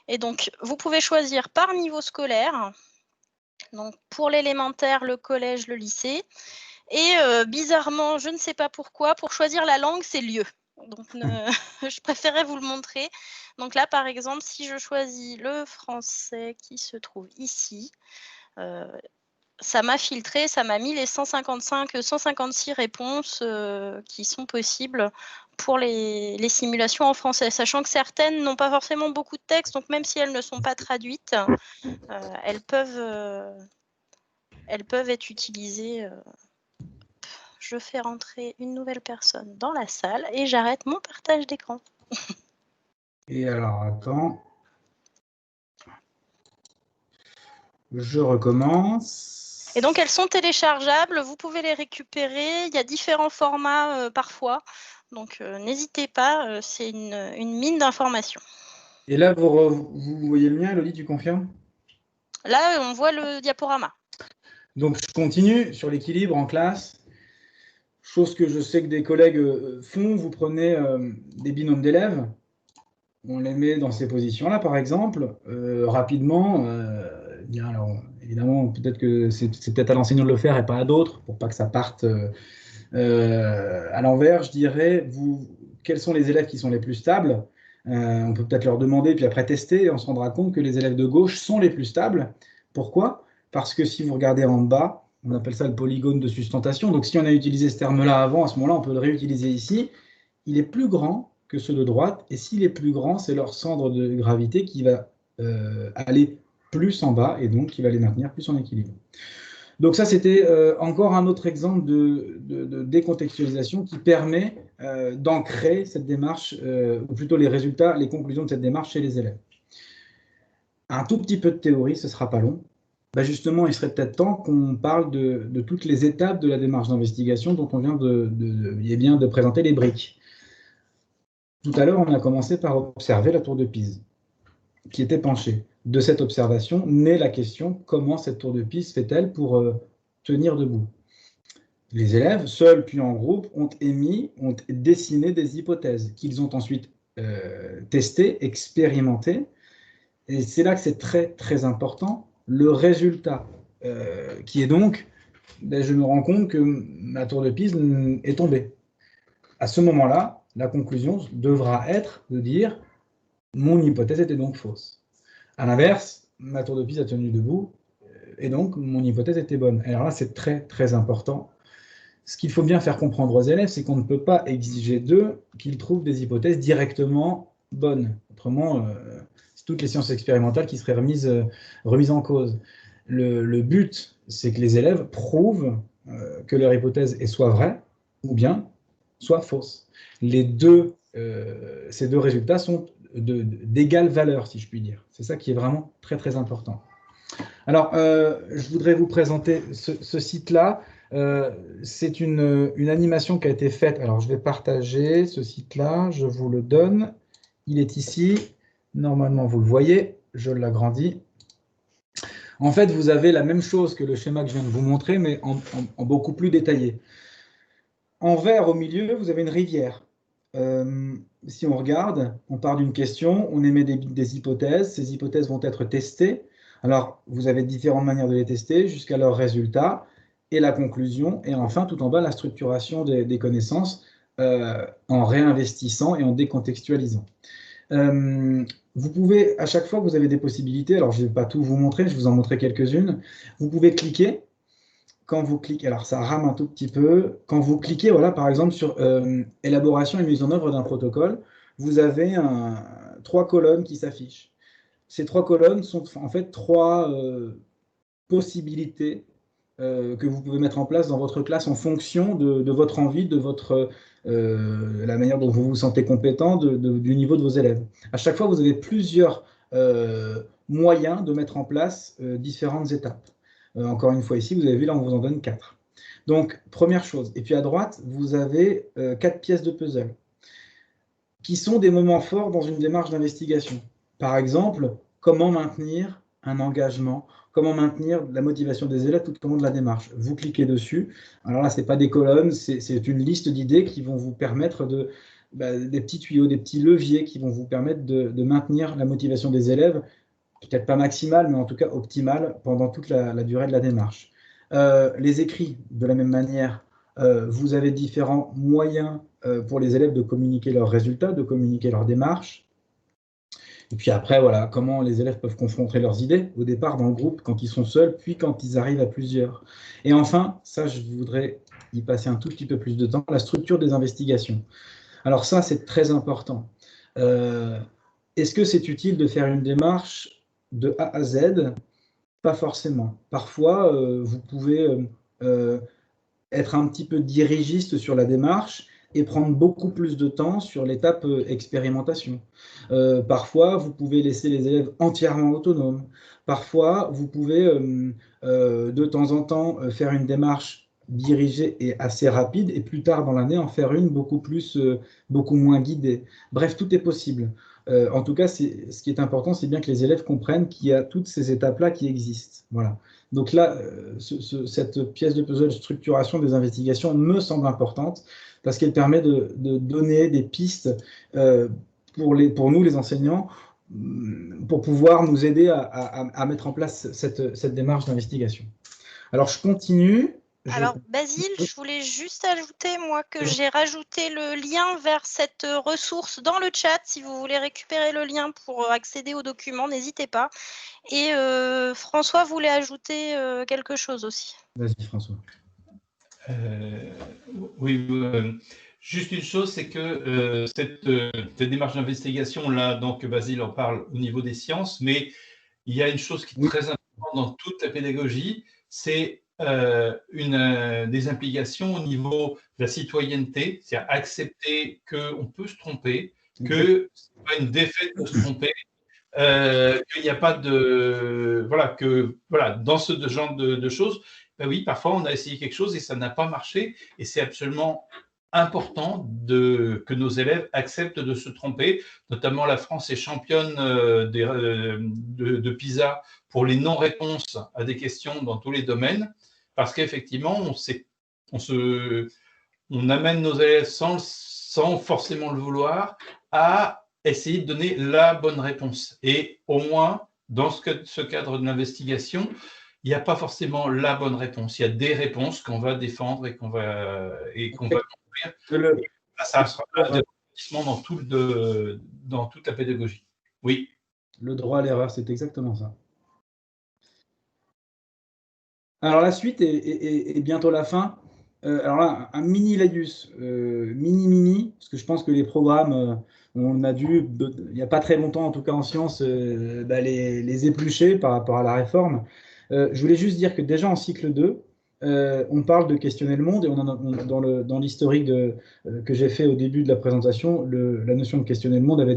Et donc, vous pouvez choisir par niveau scolaire. Donc, pour l'élémentaire, le collège, le lycée. Et bizarrement, je ne sais pas pourquoi, pour choisir la langue, c'est lieu. Donc, je préférais vous le montrer. Donc là, par exemple, si je choisis le français qui se trouve ici, ça m'a filtré, ça m'a mis les 156 réponses qui sont possibles pour les simulations en français, sachant que certaines n'ont pas forcément beaucoup de texte, donc même si elles ne sont pas traduites, elles peuvent être utilisées. Je fais rentrer une nouvelle personne dans la salle et j'arrête mon partage d'écran. Et alors, attends. Je recommence. Et donc, elles sont téléchargeables, vous pouvez les récupérer. Il y a différents formats parfois. Donc, n'hésitez pas, c'est une mine d'informations. Et là, vous voyez le mien, Elodie, tu confirmes? Là, on voit le diaporama. Donc, je continue sur l'équilibre en classe. Chose que je sais que des collègues font. Vous prenez des binômes d'élèves. On les met dans ces positions-là, par exemple, rapidement. Bien, alors, évidemment, peut-être que c'est peut-être à l'enseignant de le faire et pas à d'autres, pour pas que ça parte à l'envers. Je dirais, quels sont les élèves qui sont les plus stables? On peut peut-être leur demander, puis après tester, et on se rendra compte que les élèves de gauche sont les plus stables. Pourquoi? Parce que si vous regardez en bas, on appelle ça le polygone de sustentation. Donc, si on a utilisé ce terme-là avant, à ce moment-là, on peut le réutiliser ici. Il est plus grand que ceux de droite, et s'il est plus grand, c'est leur centre de gravité qui va aller plus en bas, et donc qui va les maintenir plus en équilibre. Donc ça, c'était encore un autre exemple de décontextualisation qui permet d'ancrer cette démarche, ou plutôt les résultats, les conclusions de cette démarche chez les élèves. Un tout petit peu de théorie, ce ne sera pas long. Bah justement, il serait peut-être temps qu'on parle de toutes les étapes de la démarche d'investigation dont on vient de présenter les briques. Tout à l'heure, on a commencé par observer la tour de Pise, qui était penchée. De cette observation naît la question, comment cette tour de Pise fait-elle pour tenir debout? Les élèves, seuls puis en groupe, ont dessiné des hypothèses qu'ils ont ensuite testées, expérimentées. Et c'est là que c'est très, très important. Le résultat, qui est donc, je me rends compte que ma tour de Pise est tombée. À ce moment-là, la conclusion devra être de dire mon hypothèse était donc fausse. À l'inverse, ma tour de Pise a tenu debout et donc mon hypothèse était bonne. Alors là, c'est très très important. Ce qu'il faut bien faire comprendre aux élèves, c'est qu'on ne peut pas exiger d'eux qu'ils trouvent des hypothèses directement bonnes. Autrement, c'est toutes les sciences expérimentales qui seraient remises en cause. Le but, c'est que les élèves prouvent que leur hypothèse est soit vraie ou bien soit fausse. Ces deux résultats sont d'égale valeur, si je puis dire. C'est ça qui est vraiment très, très important. Alors, je voudrais vous présenter ce site-là. C'est une animation qui a été faite. Alors, je vais partager ce site-là. Je vous le donne. Il est ici. Normalement, vous le voyez. Je l'agrandis. En fait, vous avez la même chose que le schéma que je viens de vous montrer, mais en beaucoup plus détaillé. En vert, au milieu, vous avez une rivière. Si on regarde, on part d'une question, on émet des hypothèses, ces hypothèses vont être testées. Alors, vous avez différentes manières de les tester jusqu'à leur résultat et la conclusion, et enfin, tout en bas, la structuration des connaissances en réinvestissant et en décontextualisant. Vous pouvez, à chaque fois que vous avez des possibilités, alors je ne vais pas tout vous montrer, je vais vous en montrer quelques-unes, vous pouvez cliquer. Quand vous cliquez, alors ça rame un tout petit peu, quand vous cliquez, voilà, par exemple, sur élaboration et mise en œuvre d'un protocole, vous avez 3 colonnes qui s'affichent. Ces 3 colonnes sont en fait 3 possibilités que vous pouvez mettre en place dans votre classe en fonction de votre envie, de la manière dont vous vous sentez compétent, du niveau de vos élèves. À chaque fois, vous avez plusieurs moyens de mettre en place différentes étapes. Encore une fois ici, vous avez vu, là, on vous en donne 4. Donc, première chose. Et puis à droite, vous avez 4 pièces de puzzle qui sont des moments forts dans une démarche d'investigation. Par exemple, comment maintenir un engagement, comment maintenir la motivation des élèves tout au long de la démarche. Vous cliquez dessus. Alors là, ce n'est pas des colonnes, c'est une liste d'idées qui vont vous permettre des petits tuyaux, des petits leviers qui vont vous permettre de maintenir la motivation des élèves, peut-être pas maximale, mais en tout cas optimale pendant toute la durée de la démarche. Les écrits, de la même manière, vous avez différents moyens pour les élèves de communiquer leurs résultats, de communiquer leur démarche. Et puis après, voilà, comment les élèves peuvent confronter leurs idées au départ dans le groupe, quand ils sont seuls, puis quand ils arrivent à plusieurs. Et enfin, ça, je voudrais y passer un tout petit peu plus de temps, la structure des investigations. Alors ça, c'est très important. Est-ce que c'est utile de faire une démarche de A à Z? Pas forcément. Parfois, vous pouvez être un petit peu dirigiste sur la démarche et prendre beaucoup plus de temps sur l'étape expérimentation. Parfois, vous pouvez laisser les élèves entièrement autonomes. Parfois, vous pouvez de temps en temps faire une démarche dirigée et assez rapide, et plus tard dans l'année en faire une beaucoup moins guidée. Bref, tout est possible. En tout cas, ce qui est important, c'est bien que les élèves comprennent qu'il y a toutes ces étapes-là qui existent. Voilà. Donc là, cette pièce de puzzle structuration des investigations me semble importante parce qu'elle permet de donner des pistes pour nous, les enseignants, pour pouvoir nous aider à mettre en place cette démarche d'investigation. Alors, je continue. Alors, Basile, je voulais juste ajouter, moi, que j'ai rajouté le lien vers cette ressource dans le chat. Si vous voulez récupérer le lien pour accéder aux documents, n'hésitez pas. Et François voulait ajouter quelque chose aussi. Vas-y, François. Oui, juste une chose, c'est que cette démarche d'investigation-là, donc Basile en parle au niveau des sciences, mais il y a une chose qui est très importante dans toute la pédagogie, c'est des implications au niveau de la citoyenneté, c'est-à-dire accepter qu'on peut se tromper, que ce n'est pas une défaite de se tromper, qu'il n'y a pas de… Voilà, dans ce genre de choses, ben oui, parfois on a essayé quelque chose et ça n'a pas marché, et c'est absolument important que nos élèves acceptent de se tromper. Notamment, la France est championne de PISA pour les non-réponses à des questions dans tous les domaines, parce qu'effectivement, on amène nos élèves sans forcément le vouloir à essayer de donner la bonne réponse. Et au moins, dans ce cadre de l'investigation, il n'y a pas forcément la bonne réponse. Il y a des réponses qu'on va défendre et qu'on va construire. Ça sera un investissement dans toute la pédagogie. Oui. Le droit à l'erreur, c'est exactement ça. Alors la suite est bientôt la fin. Alors là, un mini laïus, mini, parce que je pense que les programmes, on a dû, il n'y a pas très longtemps, en tout cas en sciences, les éplucher par rapport à la réforme. Je voulais juste dire que déjà en cycle 2, on parle de questionner le monde, et dans l'historique que j'ai fait au début de la présentation, la notion de questionner le monde était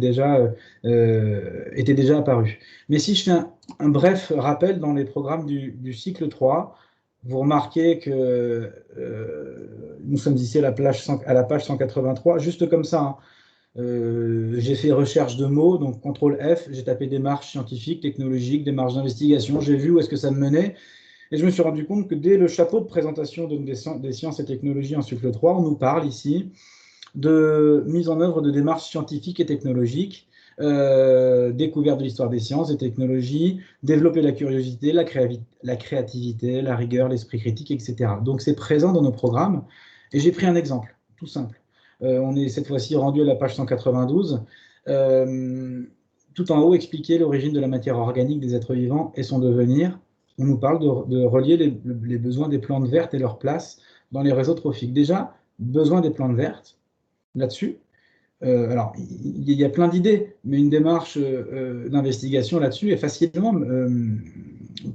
déjà apparue. Mais si je fais un bref rappel dans les programmes du cycle 3, vous remarquez que nous sommes ici à la page 183, juste comme ça. Hein. J'ai fait recherche de mots, donc CTRL F, j'ai tapé démarche scientifique, technologique, démarche d'investigation, j'ai vu où est-ce que ça me menait, et je me suis rendu compte que dès le chapeau de présentation des sciences et technologies en cycle 3, on nous parle ici de mise en œuvre de démarches scientifiques et technologiques, découverte de l'histoire des sciences et technologies, développer la curiosité, la créativité, la rigueur, l'esprit critique, etc. Donc c'est présent dans nos programmes, et j'ai pris un exemple, tout simple. On est cette fois-ci rendu à la page 192. Tout en haut, expliquer l'origine de la matière organique des êtres vivants et son devenir. On nous parle de relier les besoins des plantes vertes et leur place dans les réseaux trophiques. Déjà, besoin des plantes vertes, là-dessus. Alors, il y a plein d'idées, mais une démarche d'investigation là-dessus est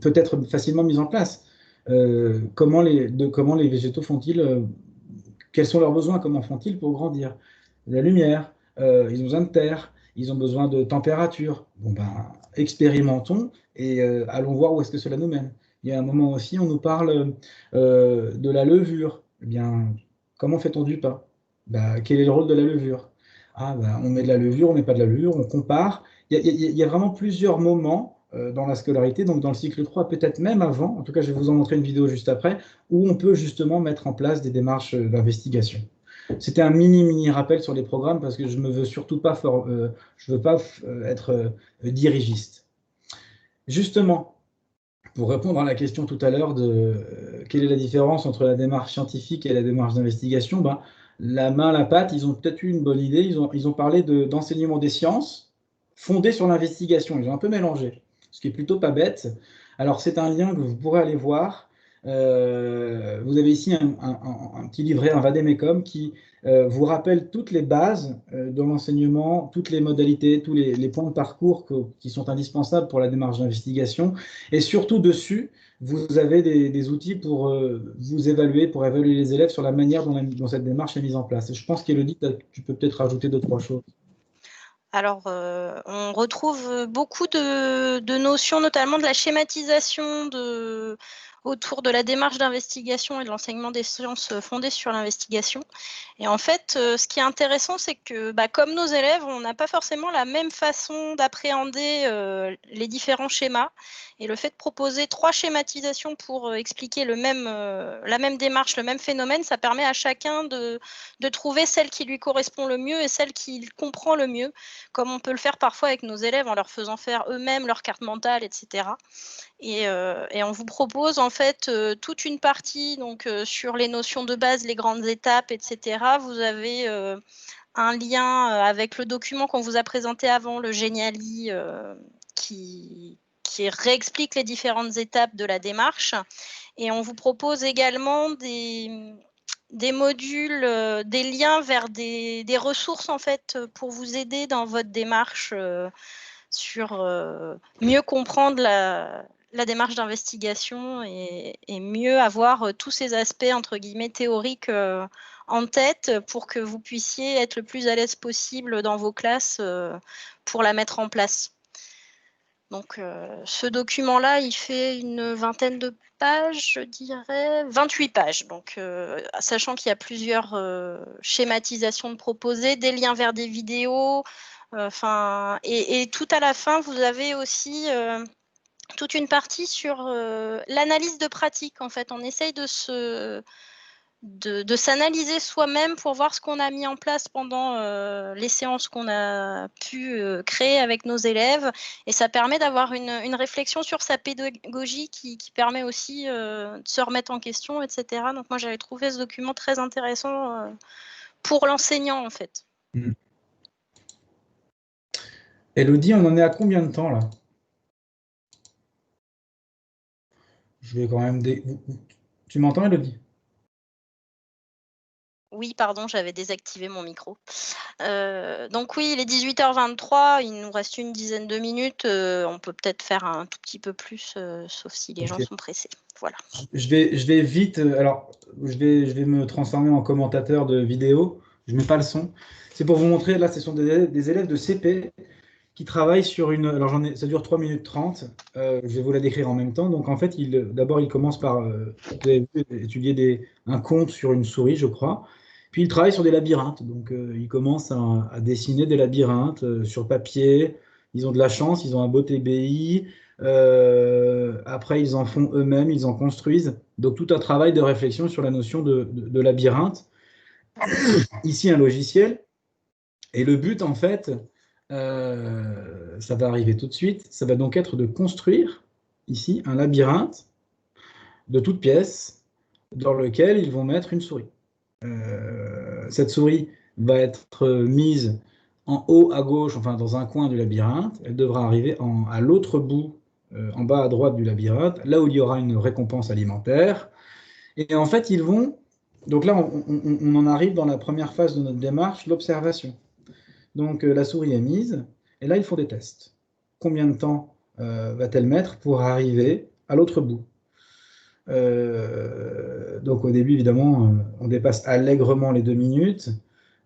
peut être facilement mise en place. Comment les végétaux font-ils quels sont leurs besoins? Comment font-ils pour grandir? La lumière, ils ont besoin de terre, ils ont besoin de température. Bon ben, expérimentons et allons voir où est-ce que cela nous mène. Il y a un moment aussi, on nous parle de la levure. Eh bien, comment fait-on du pain? Ben, quel est le rôle de la levure? Ah, ben, on met de la levure, on ne met pas de la levure, on compare. Il y a vraiment plusieurs moments dans la scolarité, donc dans le cycle 3, peut-être même avant, en tout cas je vais vous en montrer une vidéo juste après, où on peut justement mettre en place des démarches d'investigation. C'était un mini rappel sur les programmes parce que je ne veux surtout pas, être dirigiste. Justement, pour répondre à la question tout à l'heure de quelle est la différence entre la démarche scientifique et la démarche d'investigation, ben, la main à la pâte, ils ont peut-être eu une bonne idée, ils ont parlé d'enseignement des sciences fondé sur l'investigation. Ils ont un peu mélangé, ce qui est plutôt pas bête. Alors, c'est un lien que vous pourrez aller voir. Vous avez ici un petit livret, un vademecum, qui vous rappelle toutes les bases de l'enseignement, toutes les modalités, tous les points de parcours qui sont indispensables pour la démarche d'investigation. Et surtout dessus, vous avez des outils pour vous évaluer, pour évaluer les élèves sur la manière dont cette démarche est mise en place. Et je pense qu'Élodie, tu peux peut-être rajouter 2-3 choses. Alors, on retrouve beaucoup de notions, notamment de la schématisation autour de la démarche d'investigation et de l'enseignement des sciences fondées sur l'investigation. Et en fait, ce qui est intéressant, c'est que comme nos élèves, on n'a pas forcément la même façon d'appréhender les différents schémas. Et le fait de proposer 3 schématisations pour expliquer la même démarche, le même phénomène, ça permet à chacun de trouver celle qui lui correspond le mieux et celle qu'il comprend le mieux, comme on peut le faire parfois avec nos élèves en leur faisant faire eux-mêmes leur carte mentale, etc. Et on vous propose en fait toute une partie donc, sur les notions de base, les grandes étapes, etc. Vous avez un lien avec le document qu'on vous a présenté avant, le Geniali, qui réexplique les différentes étapes de la démarche. Et on vous propose également des modules, des liens vers des ressources en fait pour vous aider dans votre démarche sur mieux comprendre la démarche d'investigation et mieux avoir tous ces aspects entre guillemets théoriques en tête pour que vous puissiez être le plus à l'aise possible dans vos classes pour la mettre en place. Donc, ce document-là, il fait une vingtaine de pages, je dirais, 28 pages. Donc, sachant qu'il y a plusieurs schématisations de proposées, des liens vers des vidéos, et tout à la fin, vous avez aussi toute une partie sur l'analyse de pratique. En fait, on essaye de s'analyser soi-même pour voir ce qu'on a mis en place pendant les séances qu'on a pu créer avec nos élèves. Et ça permet d'avoir une réflexion sur sa pédagogie qui permet aussi de se remettre en question, etc. Donc moi, j'avais trouvé ce document très intéressant pour l'enseignant, en fait. Élodie, on en est à combien de temps, là? Je vais quand même... Tu m'entends, Élodie? Oui, pardon, j'avais désactivé mon micro. Donc oui, il est 18h23, il nous reste une dizaine de minutes. On peut peut-être faire un tout petit peu plus, sauf si les gens sont pressés. Voilà. Je vais vite. Alors, je vais me transformer en commentateur de vidéo. Je ne mets pas le son. C'est pour vous montrer, là, ce sont des élèves de CP qui travaillent sur une... Alors, ça dure 3 minutes 30. Je vais vous la décrire en même temps. Donc, en fait, d'abord, il commence par vous avez vu, étudier un conte sur une souris, je crois. Puis, il travaille sur des labyrinthes. Donc, il commence à dessiner des labyrinthes sur papier. Ils ont de la chance, ils ont un beau TBI. Après, ils en font eux-mêmes, ils en construisent. Donc, tout un travail de réflexion sur la notion de labyrinthe. Ici, un logiciel. Et le but, en fait, ça va arriver tout de suite, ça va donc être de construire, ici, un labyrinthe de toutes pièces dans lequel ils vont mettre une souris. Cette souris va être mise en haut à gauche, enfin dans un coin du labyrinthe. Elle devra arriver à l'autre bout, en bas à droite du labyrinthe, là où il y aura une récompense alimentaire. Et en fait, ils vont... Donc là, on en arrive dans la première phase de notre démarche, l'observation. Donc la souris est mise, et là, ils font des tests. Combien de temps va-t-elle mettre pour arriver à l'autre bout? Donc au début, évidemment, on dépasse allègrement les 2 minutes.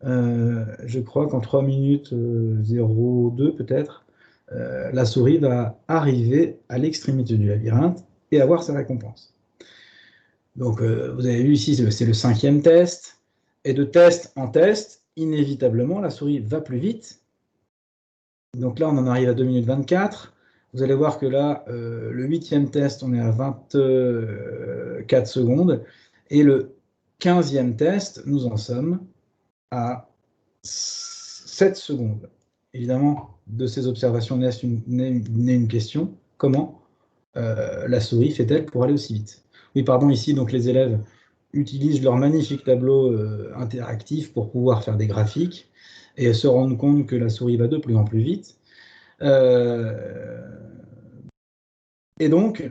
Je crois qu'en 3 minutes 02 peut-être, la souris va arriver à l'extrémité du labyrinthe et avoir sa récompense. Donc vous avez vu ici, c'est le 5e test. Et de test en test, inévitablement, la souris va plus vite. Donc là, on en arrive à 2 minutes 24. Vous allez voir que là, le 8e test, on est à 24 secondes. Et le 15e test, nous en sommes à 7 secondes. Évidemment, de ces observations naît une question. Comment la souris fait-elle pour aller aussi vite? Oui, pardon, ici, donc les élèves utilisent leur magnifique tableau interactif pour pouvoir faire des graphiques et se rendre compte que la souris va de plus en plus vite. Et donc,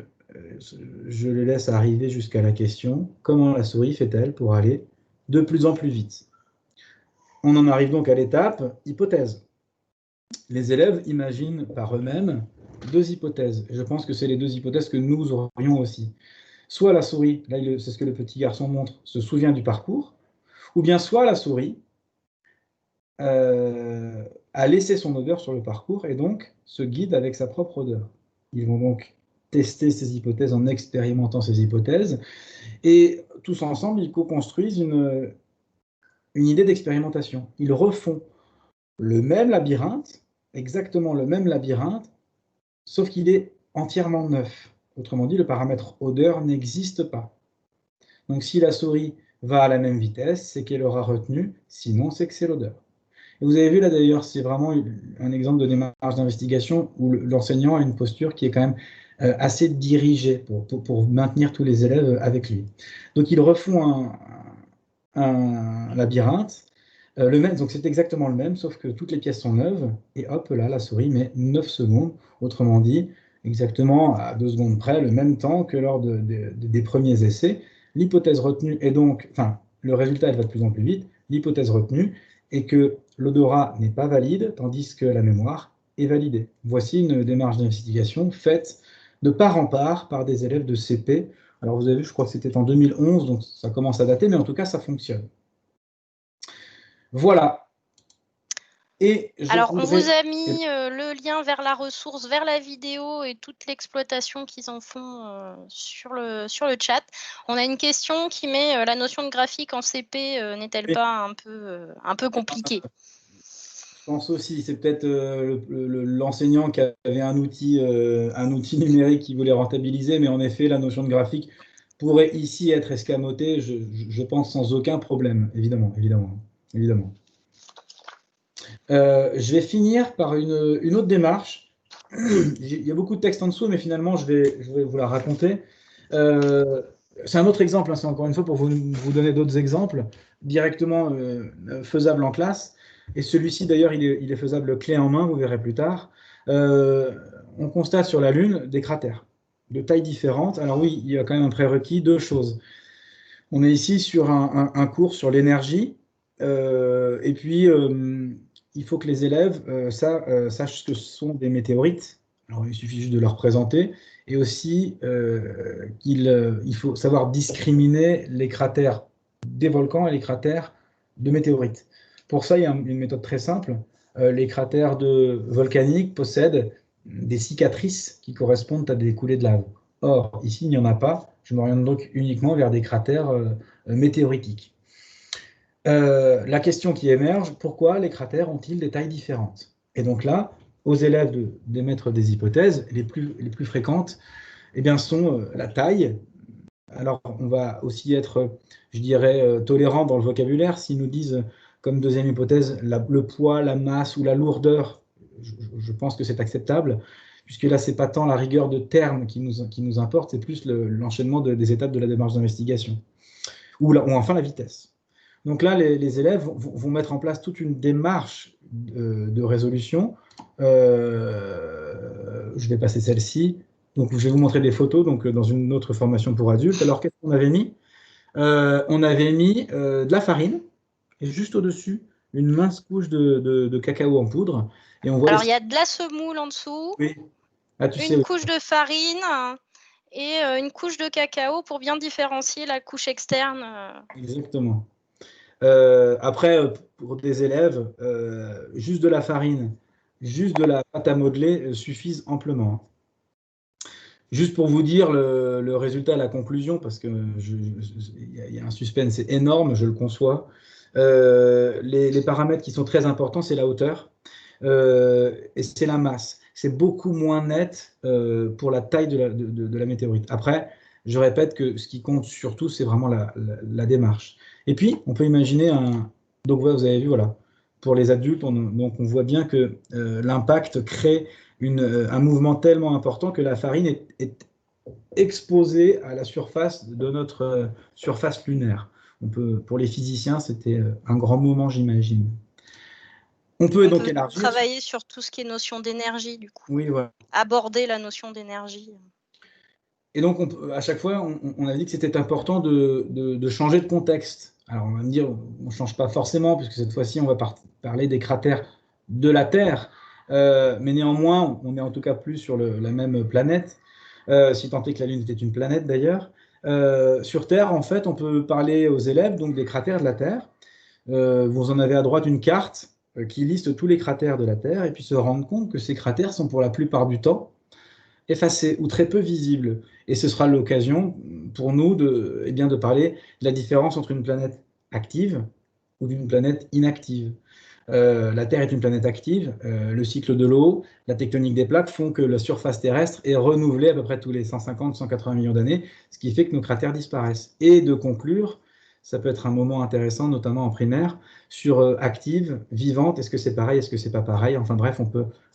je les laisse arriver jusqu'à la question, comment la souris fait-elle pour aller de plus en plus vite? On en arrive donc à l'étape hypothèse. Les élèves imaginent par eux-mêmes deux hypothèses. Et je pense que c'est les deux hypothèses que nous aurions aussi. Soit la souris, là c'est ce que le petit garçon montre, se souvient du parcours, ou bien soit la souris a laissé son odeur sur le parcours et donc se guide avec sa propre odeur. Ils vont donc tester ces hypothèses en expérimentant ces hypothèses et tous ensemble, ils co-construisent une idée d'expérimentation. Ils refont le même labyrinthe, exactement le même labyrinthe, sauf qu'il est entièrement neuf. Autrement dit, le paramètre odeur n'existe pas. Donc si la souris va à la même vitesse, c'est qu'elle aura retenu, sinon c'est que c'est l'odeur. Et vous avez vu là d'ailleurs, c'est vraiment un exemple de démarche d'investigation où l'enseignant a une posture qui est quand même assez dirigée pour maintenir tous les élèves avec lui. Donc ils refont un labyrinthe, le même, donc c'est exactement le même, sauf que toutes les pièces sont neuves, et hop, là, la souris met 9 secondes, autrement dit, exactement à 2 secondes près, le même temps que lors des premiers essais. L'hypothèse retenue est donc, enfin, le résultat elle va de plus en plus vite, l'hypothèse retenue est que l'odorat n'est pas valide, tandis que la mémoire est validée. Voici une démarche d'investigation faite de part en part par des élèves de CP. Alors vous avez vu, je crois que c'était en 2011, donc ça commence à dater, mais en tout cas, ça fonctionne. Voilà. Et alors, on vous a mis le lien vers la ressource, vers la vidéo et toute l'exploitation qu'ils en font sur le chat. On a une question qui met la notion de graphique en CP n'est-elle pas un peu compliquée? Je pense aussi, c'est peut-être l'enseignant qui avait un outil numérique qui voulait rentabiliser, mais en effet, la notion de graphique pourrait ici être escamotée, je pense sans aucun problème, évidemment. Je vais finir par une autre démarche. Il y a beaucoup de texte en dessous, mais finalement, je vais vous la raconter. C'est un autre exemple, hein, c'est encore une fois pour vous donner d'autres exemples directement faisables en classe. Et celui-ci, d'ailleurs, il est faisable clé en main, vous verrez plus tard. On constate sur la Lune des cratères de tailles différentes. Alors oui, il y a quand même un prérequis, deux choses. On est ici sur un cours sur l'énergie, et puis il faut que les élèves sachent ce que sont des météorites. Alors, il suffit juste de leur présenter, et aussi il faut savoir discriminer les cratères des volcans et les cratères de météorites. Pour ça, il y a une méthode très simple. Les cratères volcaniques possèdent des cicatrices qui correspondent à des coulées de lave. Or, ici, il n'y en a pas. Je m'oriente donc uniquement vers des cratères météoritiques. La question qui émerge, pourquoi les cratères ont-ils des tailles différentes? Et donc là, aux élèves d'émettre des hypothèses, les plus fréquentes, eh bien, sont la taille. Alors, on va aussi être, je dirais, tolérant dans le vocabulaire. S'ils nous disent, comme deuxième hypothèse, le poids, la masse ou la lourdeur, je pense que c'est acceptable, puisque là, ce n'est pas tant la rigueur de termes qui nous importe, c'est plus l'enchaînement des étapes de la démarche d'investigation, ou enfin la vitesse. Donc là, les élèves vont mettre en place toute une démarche de résolution. Je vais passer celle-ci. Donc, je vais vous montrer des photos dans une autre formation pour adultes. Alors, qu'est-ce qu'on avait mis? On avait mis de la farine et juste au-dessus, une mince couche de cacao en poudre. Et on voit alors, il y a de la semoule en dessous, oui. Une couche de farine et une couche de cacao pour bien différencier la couche externe. Exactement. Après, pour des élèves, juste de la farine, juste de la pâte à modeler suffisent amplement. Juste pour vous dire le résultat, la conclusion, parce qu'il y a un suspense énorme, je le conçois. Les paramètres qui sont très importants, c'est la hauteur et c'est la masse. C'est beaucoup moins net pour la taille de la météorite. Après, je répète que ce qui compte surtout, c'est vraiment la démarche. Et puis, on peut imaginer donc vous avez vu, voilà, pour les adultes, donc on voit bien que l'impact crée un mouvement tellement important que la farine est exposée à la surface de notre surface lunaire. Pour les physiciens, c'était un grand moment, j'imagine. On peut donc élargir. Travailler sur tout ce qui est notion d'énergie, du coup. Oui, voilà. Aborder la notion d'énergie. Et donc, à chaque fois, on a dit que c'était important de changer de contexte. Alors, on va me dire, on ne change pas forcément, puisque cette fois-ci, on va parler des cratères de la Terre. Mais néanmoins, on est en tout cas plus sur la même planète, si tant est que la Lune était une planète d'ailleurs. Sur Terre, en fait, on peut parler aux élèves donc des cratères de la Terre. Vous en avez à droite une carte qui liste tous les cratères de la Terre, et puis se rendre compte que ces cratères sont pour la plupart du temps effacés ou très peu visibles. Et ce sera l'occasion pour nous de parler de la différence entre une planète active ou d'une planète inactive. La Terre est une planète active, le cycle de l'eau, la tectonique des plaques font que la surface terrestre est renouvelée à peu près tous les 150-180 millions d'années, ce qui fait que nos cratères disparaissent. Et de conclure, ça peut être un moment intéressant, notamment en primaire, sur active, vivante, est-ce que c'est pareil, est-ce que c'est pas pareil, enfin bref,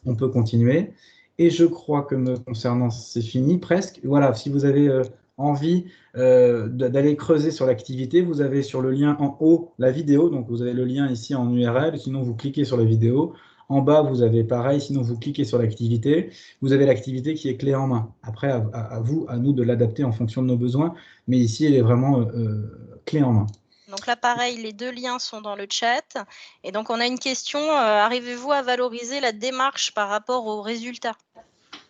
on peut continuer. Et je crois que me concernant, c'est fini presque. Voilà, si vous avez envie d'aller creuser sur l'activité, vous avez sur le lien en haut la vidéo, donc vous avez le lien ici en URL, sinon vous cliquez sur la vidéo. En bas, vous avez pareil, sinon vous cliquez sur l'activité. Vous avez l'activité qui est clé en main. Après, à vous, à nous de l'adapter en fonction de nos besoins, mais ici, elle est vraiment clé en main. Donc là, pareil, les deux liens sont dans le chat. Et donc, on a une question. Arrivez-vous à valoriser la démarche par rapport aux résultats?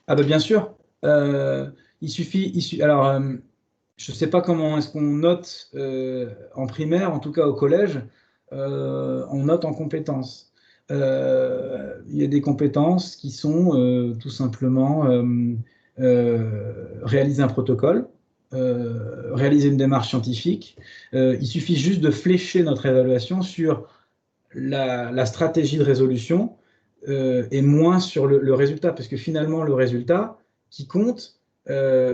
Ah ben bien sûr. Il suffit. Alors, je ne sais pas comment est-ce qu'on note en primaire, en tout cas au collège, on note en compétences. Il y a des compétences qui sont tout simplement réaliser un protocole, réaliser une démarche scientifique. Il suffit juste de flécher notre évaluation sur la stratégie de résolution et moins sur le résultat, parce que finalement, le résultat qui compte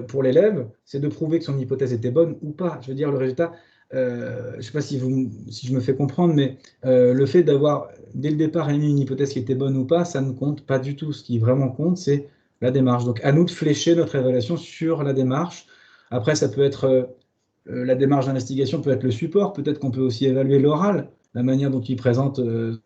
pour l'élève, c'est de prouver que son hypothèse était bonne ou pas. Je veux dire, le résultat, je ne sais pas si je me fais comprendre, mais le fait d'avoir, dès le départ, émis une hypothèse qui était bonne ou pas, ça ne compte pas du tout. Ce qui vraiment compte, c'est la démarche. Donc, à nous de flécher notre évaluation sur la démarche. Après, ça peut être, la démarche d'investigation peut être le support. Peut-être qu'on peut aussi évaluer l'oral, la manière dont il présente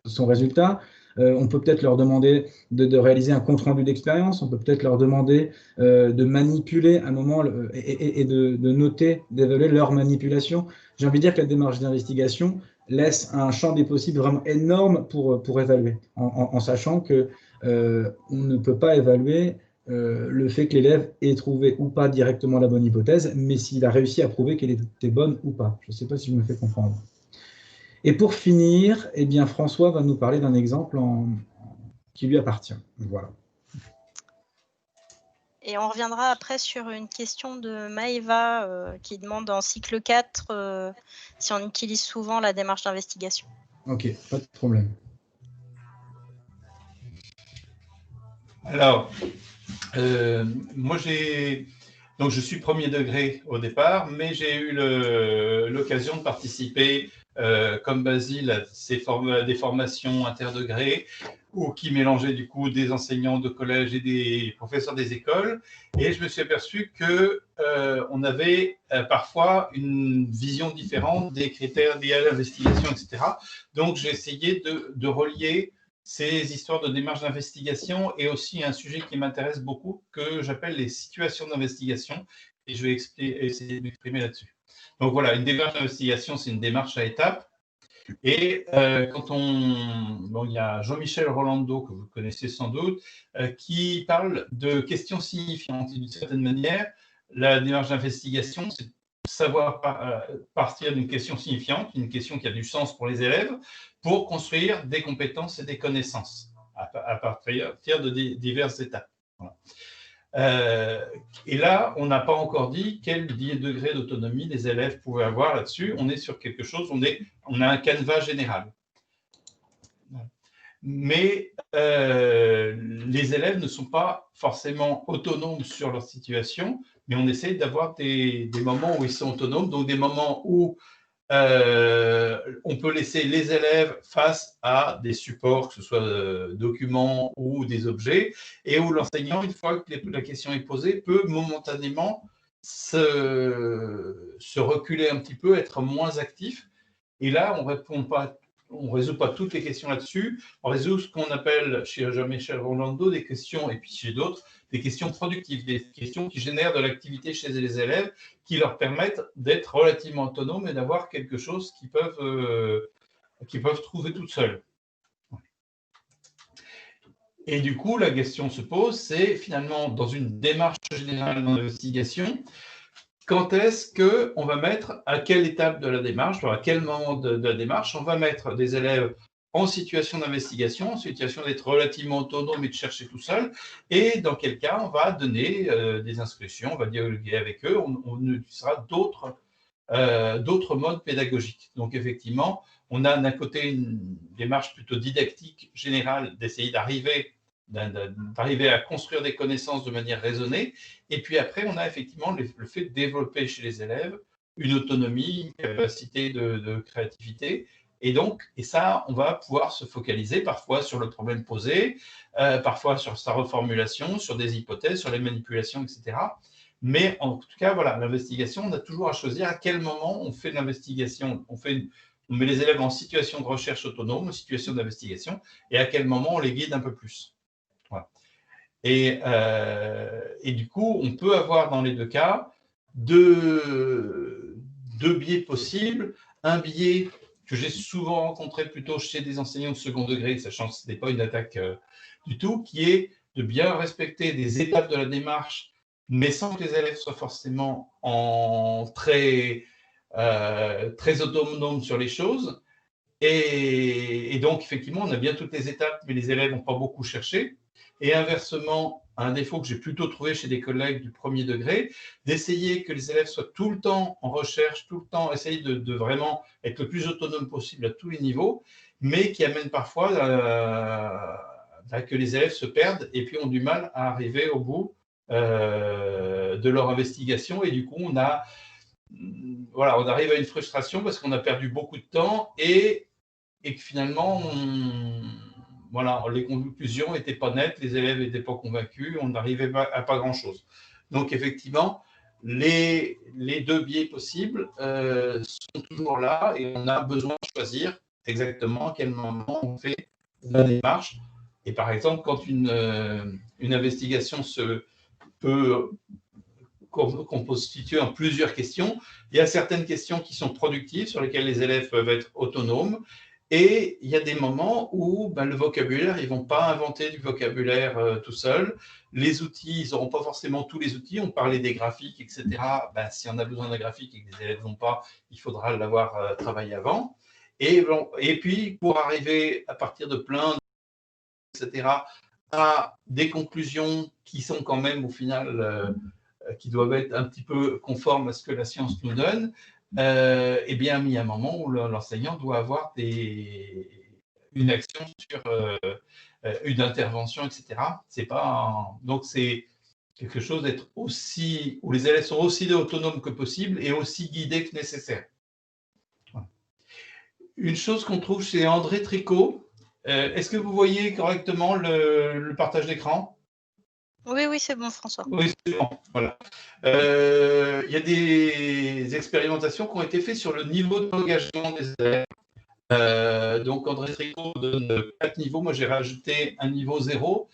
son résultat. On peut peut-être leur demander de réaliser un compte-rendu d'expérience. On peut peut-être leur demander de manipuler un moment et de noter, d'évaluer leur manipulation. J'ai envie de dire que la démarche d'investigation laisse un champ des possibles vraiment énorme pour évaluer, en sachant que on ne peut pas évaluer le fait que l'élève ait trouvé ou pas directement la bonne hypothèse, mais s'il a réussi à prouver qu'elle était bonne ou pas. Je ne sais pas si je me fais comprendre. Et pour finir, eh bien, François va nous parler d'un exemple qui lui appartient. Voilà. Et on reviendra après sur une question de Maëva qui demande en cycle 4 si on utilise souvent la démarche d'investigation. Ok, pas de problème. Alors, moi donc je suis premier degré au départ, mais j'ai eu l'occasion de participer, comme Basile, à des formations interdegrés, ou qui mélangeaient du coup des enseignants de collège et des professeurs des écoles. Et je me suis aperçu que on avait parfois une vision différente des critères liés à l'investigation, etc. Donc j'ai essayé de relier ces histoires de démarche d'investigation et aussi un sujet qui m'intéresse beaucoup que j'appelle les situations d'investigation, et je vais essayer de m'exprimer là-dessus. Donc voilà, une démarche d'investigation, c'est une démarche à étapes. Et il y a Jean-Michel Rolando, que vous connaissez sans doute, qui parle de questions signifiantes. D'une certaine manière, la démarche d'investigation, c'est savoir partir d'une question signifiante, une question qui a du sens pour les élèves, pour construire des compétences et des connaissances à partir de diverses étapes. Voilà. Et là, on n'a pas encore dit quel degré d'autonomie les élèves pouvaient avoir là-dessus. On est sur quelque chose, on a un canevas général. Mais les élèves ne sont pas forcément autonomes sur leur situation, mais on essaie d'avoir des moments où ils sont autonomes, donc des moments où on peut laisser les élèves face à des supports, que ce soit documents ou des objets, et où l'enseignant, une fois que la question est posée, peut momentanément se reculer un petit peu, être moins actif. Et là, on ne répond pas on résout pas toutes les questions là-dessus. On résout ce qu'on appelle chez Jean-Michel Rolando des questions, et puis chez d'autres, des questions productives, des questions qui génèrent de l'activité chez les élèves, qui leur permettent d'être relativement autonomes et d'avoir quelque chose qu'ils peuvent trouver toutes seules. Et du coup, la question se pose, c'est finalement, dans une démarche générale d'investigation, quand est-ce qu'on va mettre, à quelle étape de la démarche, à quel moment de la démarche, on va mettre des élèves en situation d'investigation, en situation d'être relativement autonome et de chercher tout seul, et dans quel cas on va donner des instructions, on va dialoguer avec eux, on utilisera d'autres modes pédagogiques. Donc effectivement, on a d'un côté une démarche plutôt didactique générale d'essayer d'arriver à construire des connaissances de manière raisonnée. Et puis après, on a effectivement le fait de développer chez les élèves une autonomie, une capacité de créativité. Et ça, on va pouvoir se focaliser parfois sur le problème posé, parfois sur sa reformulation, sur des hypothèses, sur les manipulations, etc. Mais en tout cas, voilà, l'investigation, on a toujours à choisir à quel moment on fait de l'investigation. On met les élèves en situation de recherche autonome, en situation d'investigation, et à quel moment on les guide un peu plus. Voilà. Et du coup, on peut avoir dans les deux cas deux biais possibles. Un biais que j'ai souvent rencontré plutôt chez des enseignants de second degré, sachant que ce n'est pas une attaque du tout, qui est de bien respecter des étapes de la démarche, mais sans que les élèves soient forcément très autonomes sur les choses. Et donc, effectivement, on a bien toutes les étapes, mais les élèves n'ont pas beaucoup cherché. Et inversement, un défaut que j'ai plutôt trouvé chez des collègues du premier degré, d'essayer que les élèves soient tout le temps en recherche, tout le temps essayer de vraiment être le plus autonome possible à tous les niveaux, mais qui amène parfois que les élèves se perdent et puis ont du mal à arriver au bout de leur investigation. Et du coup, on arrive à une frustration parce qu'on a perdu beaucoup de temps et que finalement, les conclusions n'étaient pas nettes, les élèves n'étaient pas convaincus, on n'arrivait à pas grand-chose. Donc, effectivement, les deux biais possibles sont toujours là et on a besoin de choisir exactement à quel moment on fait la démarche. Et par exemple, quand une investigation peut constituer en plusieurs questions, il y a certaines questions qui sont productives, sur lesquelles les élèves peuvent être autonomes, et il y a des moments où le vocabulaire, ils ne vont pas inventer du vocabulaire tout seul. Les outils, ils n'auront pas forcément tous les outils. On parlait des graphiques, etc. Si on a besoin d'un graphique et que les élèves n'ont pas, il faudra l'avoir travaillé avant. Et puis, pour arriver à partir de plein, etc., à des conclusions qui sont quand même, au final, qui doivent être un petit peu conformes à ce que la science nous donne, il y a un moment où l'enseignant doit avoir une action sur une intervention, etc. Donc, c'est quelque chose d'être aussi, où les élèves sont aussi autonomes que possible et aussi guidés que nécessaire. Voilà. Une chose qu'on trouve chez André Tricot, est-ce que vous voyez correctement le partage d'écran ? Oui, c'est bon, François. Oui, c'est bon, voilà. Il y a des expérimentations qui ont été faites sur le niveau d'engagement des élèves. Donc, André Tricot donne 4 niveaux. Moi, j'ai rajouté un niveau 0,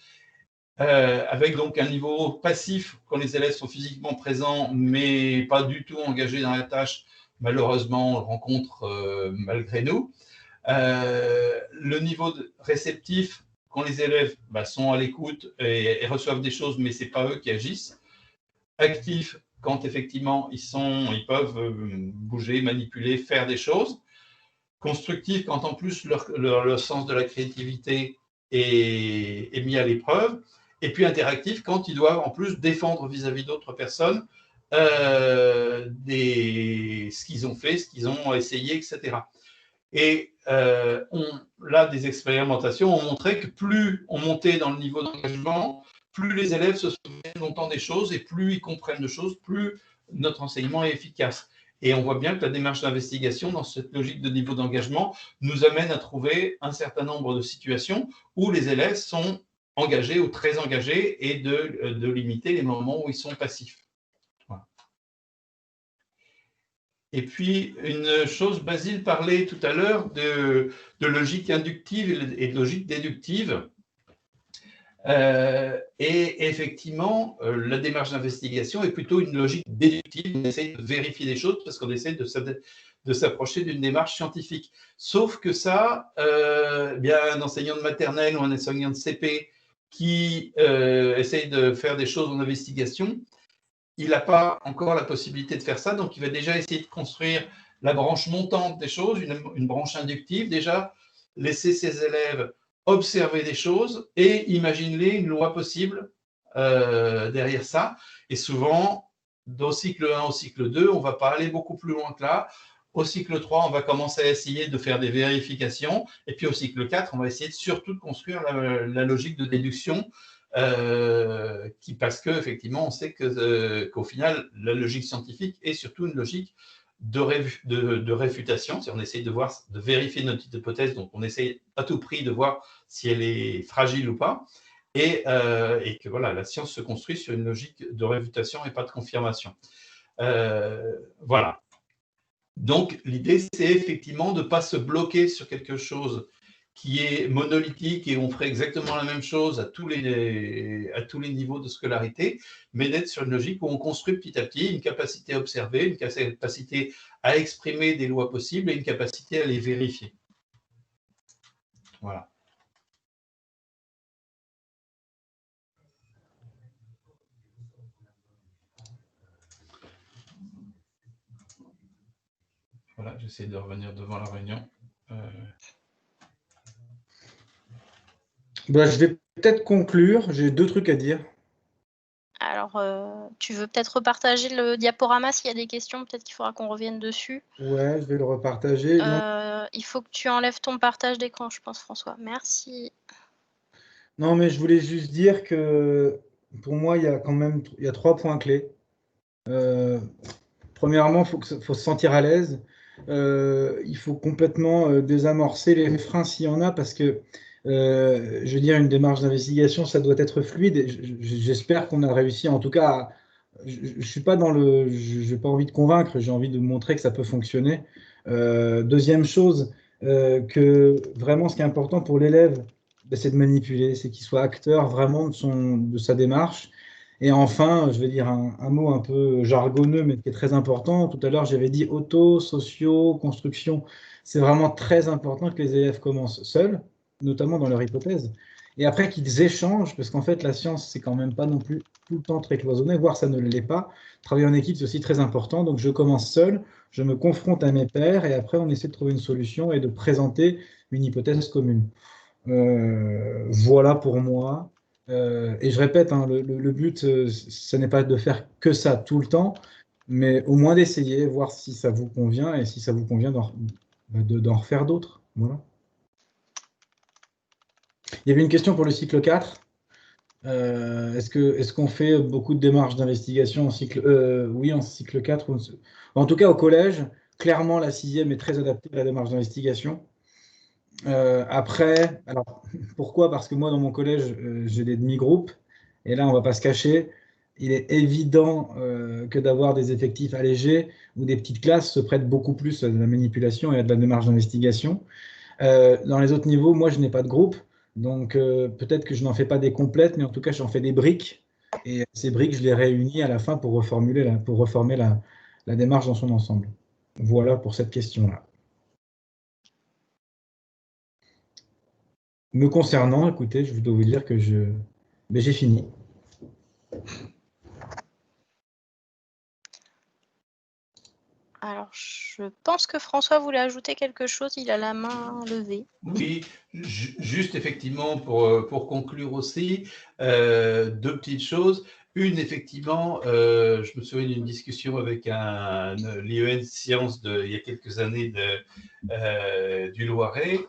avec donc un niveau passif quand les élèves sont physiquement présents, mais pas du tout engagés dans la tâche. Malheureusement, on le rencontre malgré nous. Le niveau réceptif, quand les élèves sont à l'écoute et reçoivent des choses, mais ce n'est pas eux qui agissent. Actifs, quand effectivement ils peuvent bouger, manipuler, faire des choses. Constructifs, quand en plus leur sens de la créativité est mis à l'épreuve. Et puis interactifs, quand ils doivent en plus défendre vis-à-vis d'autres personnes ce qu'ils ont fait, ce qu'ils ont essayé, etc. Et là, des expérimentations ont montré que plus on montait dans le niveau d'engagement, plus les élèves se souviennent longtemps des choses et plus ils comprennent de choses, plus notre enseignement est efficace. Et on voit bien que la démarche d'investigation, dans cette logique de niveau d'engagement, nous amène à trouver un certain nombre de situations où les élèves sont engagés ou très engagés et de limiter les moments où ils sont passifs. Voilà. Et puis, une chose, Basile parlait tout à l'heure de logique inductive et de logique déductive. Et effectivement, la démarche d'investigation est plutôt une logique déductive. On essaie de vérifier des choses parce qu'on essaie de s'approcher d'une démarche scientifique. Sauf que ça, bien un enseignant de maternelle ou un enseignant de CP qui essaye de faire des choses en investigation, il n'a pas encore la possibilité de faire ça, donc il va déjà essayer de construire la branche montante des choses, une branche inductive, déjà laisser ses élèves observer des choses et imaginer une loi possible derrière ça. Et souvent, au cycle 1 au cycle 2, on ne va pas aller beaucoup plus loin que là. Au cycle 3, on va commencer à essayer de faire des vérifications. Et puis au cycle 4, on va essayer surtout de construire la logique de déduction parce qu'effectivement, on sait qu'au final, la logique scientifique est surtout une logique de réfutation. On essaye de vérifier notre hypothèse, donc on essaye à tout prix de voir si elle est fragile ou pas, et que voilà, la science se construit sur une logique de réfutation et pas de confirmation. Voilà. Donc, l'idée, c'est effectivement de ne pas se bloquer sur quelque chose qui est monolithique et on ferait exactement la même chose à tous les niveaux de scolarité, mais d'être sur une logique où on construit petit à petit une capacité à observer, une capacité à exprimer des lois possibles et une capacité à les vérifier. Voilà. Voilà, j'essaie de revenir devant la réunion. Ben, je vais peut-être conclure. J'ai 2 trucs à dire. Alors, tu veux peut-être repartager le diaporama s'il y a des questions, peut-être qu'il faudra qu'on revienne dessus. Ouais, je vais le repartager. Il faut que tu enlèves ton partage d'écran, je pense, François. Merci. Non, mais je voulais juste dire que pour moi, il y a quand même 3 points clés. Premièrement, il faut se sentir à l'aise. Il faut complètement désamorcer les freins s'il y en a, parce que, je veux dire, une démarche d'investigation, ça doit être fluide. Et j'espère qu'on a réussi, en tout cas, je suis pas j'ai pas envie de convaincre, j'ai envie de montrer que ça peut fonctionner. Deuxième chose, que vraiment, ce qui est important pour l'élève, ben, c'est de manipuler, c'est qu'il soit acteur vraiment de sa démarche. Et enfin, je vais dire un mot un peu jargonneux, mais qui est très important. Tout à l'heure, j'avais dit auto, socio, construction. C'est vraiment très important que les élèves commencent seuls, notamment dans leur hypothèse, et après qu'ils échangent, parce qu'en fait, la science, c'est quand même pas non plus tout le temps très cloisonné, voire ça ne l'est pas. Travailler en équipe, c'est aussi très important. Donc, je commence seul, je me confronte à mes pairs, et après, on essaie de trouver une solution et de présenter une hypothèse commune. Voilà pour moi. Et je répète, hein, le but, ce n'est pas de faire que ça tout le temps, mais au moins d'essayer, voir si ça vous convient, et si ça vous convient, d'en refaire d'autres. Voilà. Il y avait une question pour le cycle 4. Est-ce qu'on fait beaucoup de démarches d'investigation en cycle oui, en cycle 4. En tout cas, au collège, clairement, la 6e est très adaptée à la démarche d'investigation. Après, alors, pourquoi? Parce que moi, dans mon collège, j'ai des demi-groupes, et là, on ne va pas se cacher, il est évident que d'avoir des effectifs allégés ou des petites classes se prête beaucoup plus à de la manipulation et à de la démarche d'investigation. Dans les autres niveaux, moi, je n'ai pas de groupe, donc peut-être que je n'en fais pas des complètes, mais en tout cas, j'en fais des briques, et ces briques, je les réunis à la fin pour reformer la démarche dans son ensemble. Voilà pour cette question-là. Me concernant, écoutez, je dois vous dire que j'ai fini. Alors, je pense que François voulait ajouter quelque chose. Il a la main levée. Oui, juste effectivement pour conclure aussi, 2 petites choses. Une, effectivement, je me souviens d'une discussion avec l'IEN Sciences il y a quelques années du Loiret,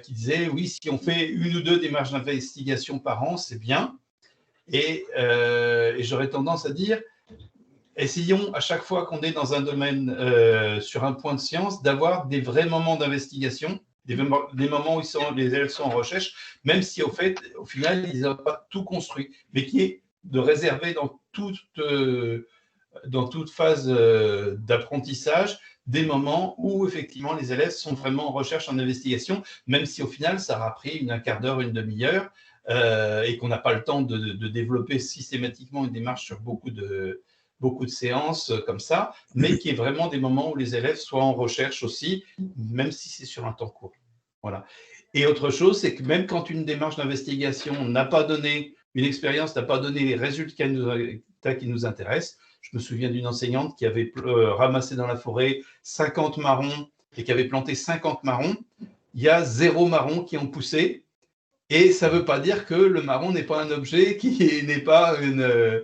qui disait, oui, si on fait 1 ou 2 démarches d'investigation par an, c'est bien. Et j'aurais tendance à dire, essayons à chaque fois qu'on est dans un domaine, sur un point de science, d'avoir des vrais moments d'investigation, des moments où les élèves sont en recherche, même si au final, ils n'ont pas tout construit, mais qui est de réserver dans toute phase d'apprentissage des moments où effectivement les élèves sont vraiment en recherche, en investigation, même si au final ça aura pris un quart d'heure, une demi-heure, et qu'on n'a pas le temps de développer systématiquement une démarche sur beaucoup de séances comme ça, mais qui est vraiment des moments où les élèves soient en recherche aussi, même si c'est sur un temps court. Voilà. Et autre chose, c'est que même quand une démarche d'investigation n'a pas donné, une expérience n'a pas donné les résultats qui nous intéressent, je me souviens d'une enseignante qui avait ramassé dans la forêt 50 marrons et qui avait planté 50 marrons. Il y a 0 marron qui ont poussé. Et ça ne veut pas dire que le marron n'est pas un objet qui n'est pas une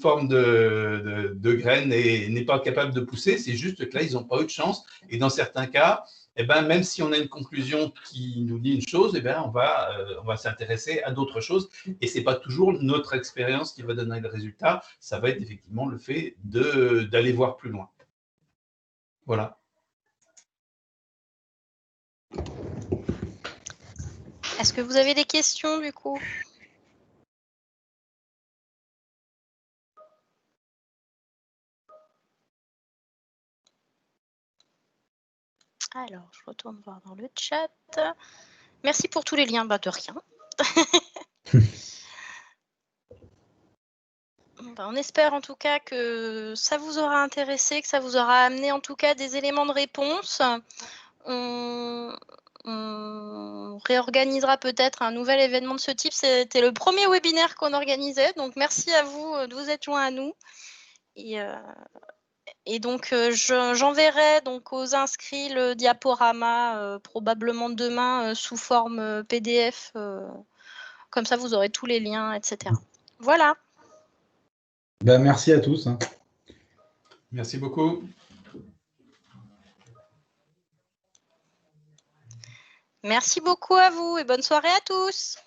forme de graine et n'est pas capable de pousser. C'est juste que là, ils n'ont pas eu de chance. Et dans certains cas, eh ben, même si on a une conclusion qui nous dit une chose, eh ben, on va s'intéresser à d'autres choses. Et ce n'est pas toujours notre expérience qui va donner le résultat. Ça va être effectivement le fait d'aller voir plus loin. Voilà. Est-ce que vous avez des questions du coup? Alors, je retourne voir dans le chat. Merci pour tous les liens, bah, de rien. On espère en tout cas que ça vous aura intéressé, que ça vous aura amené en tout cas des éléments de réponse. On réorganisera peut-être un nouvel événement de ce type. C'était le premier webinaire qu'on organisait, donc merci à vous de vous être joints à nous. Et donc, j'enverrai donc aux inscrits le diaporama probablement demain sous forme PDF. Comme ça, vous aurez tous les liens, etc. Voilà. Ben, merci à tous. Merci beaucoup. Merci beaucoup à vous et bonne soirée à tous.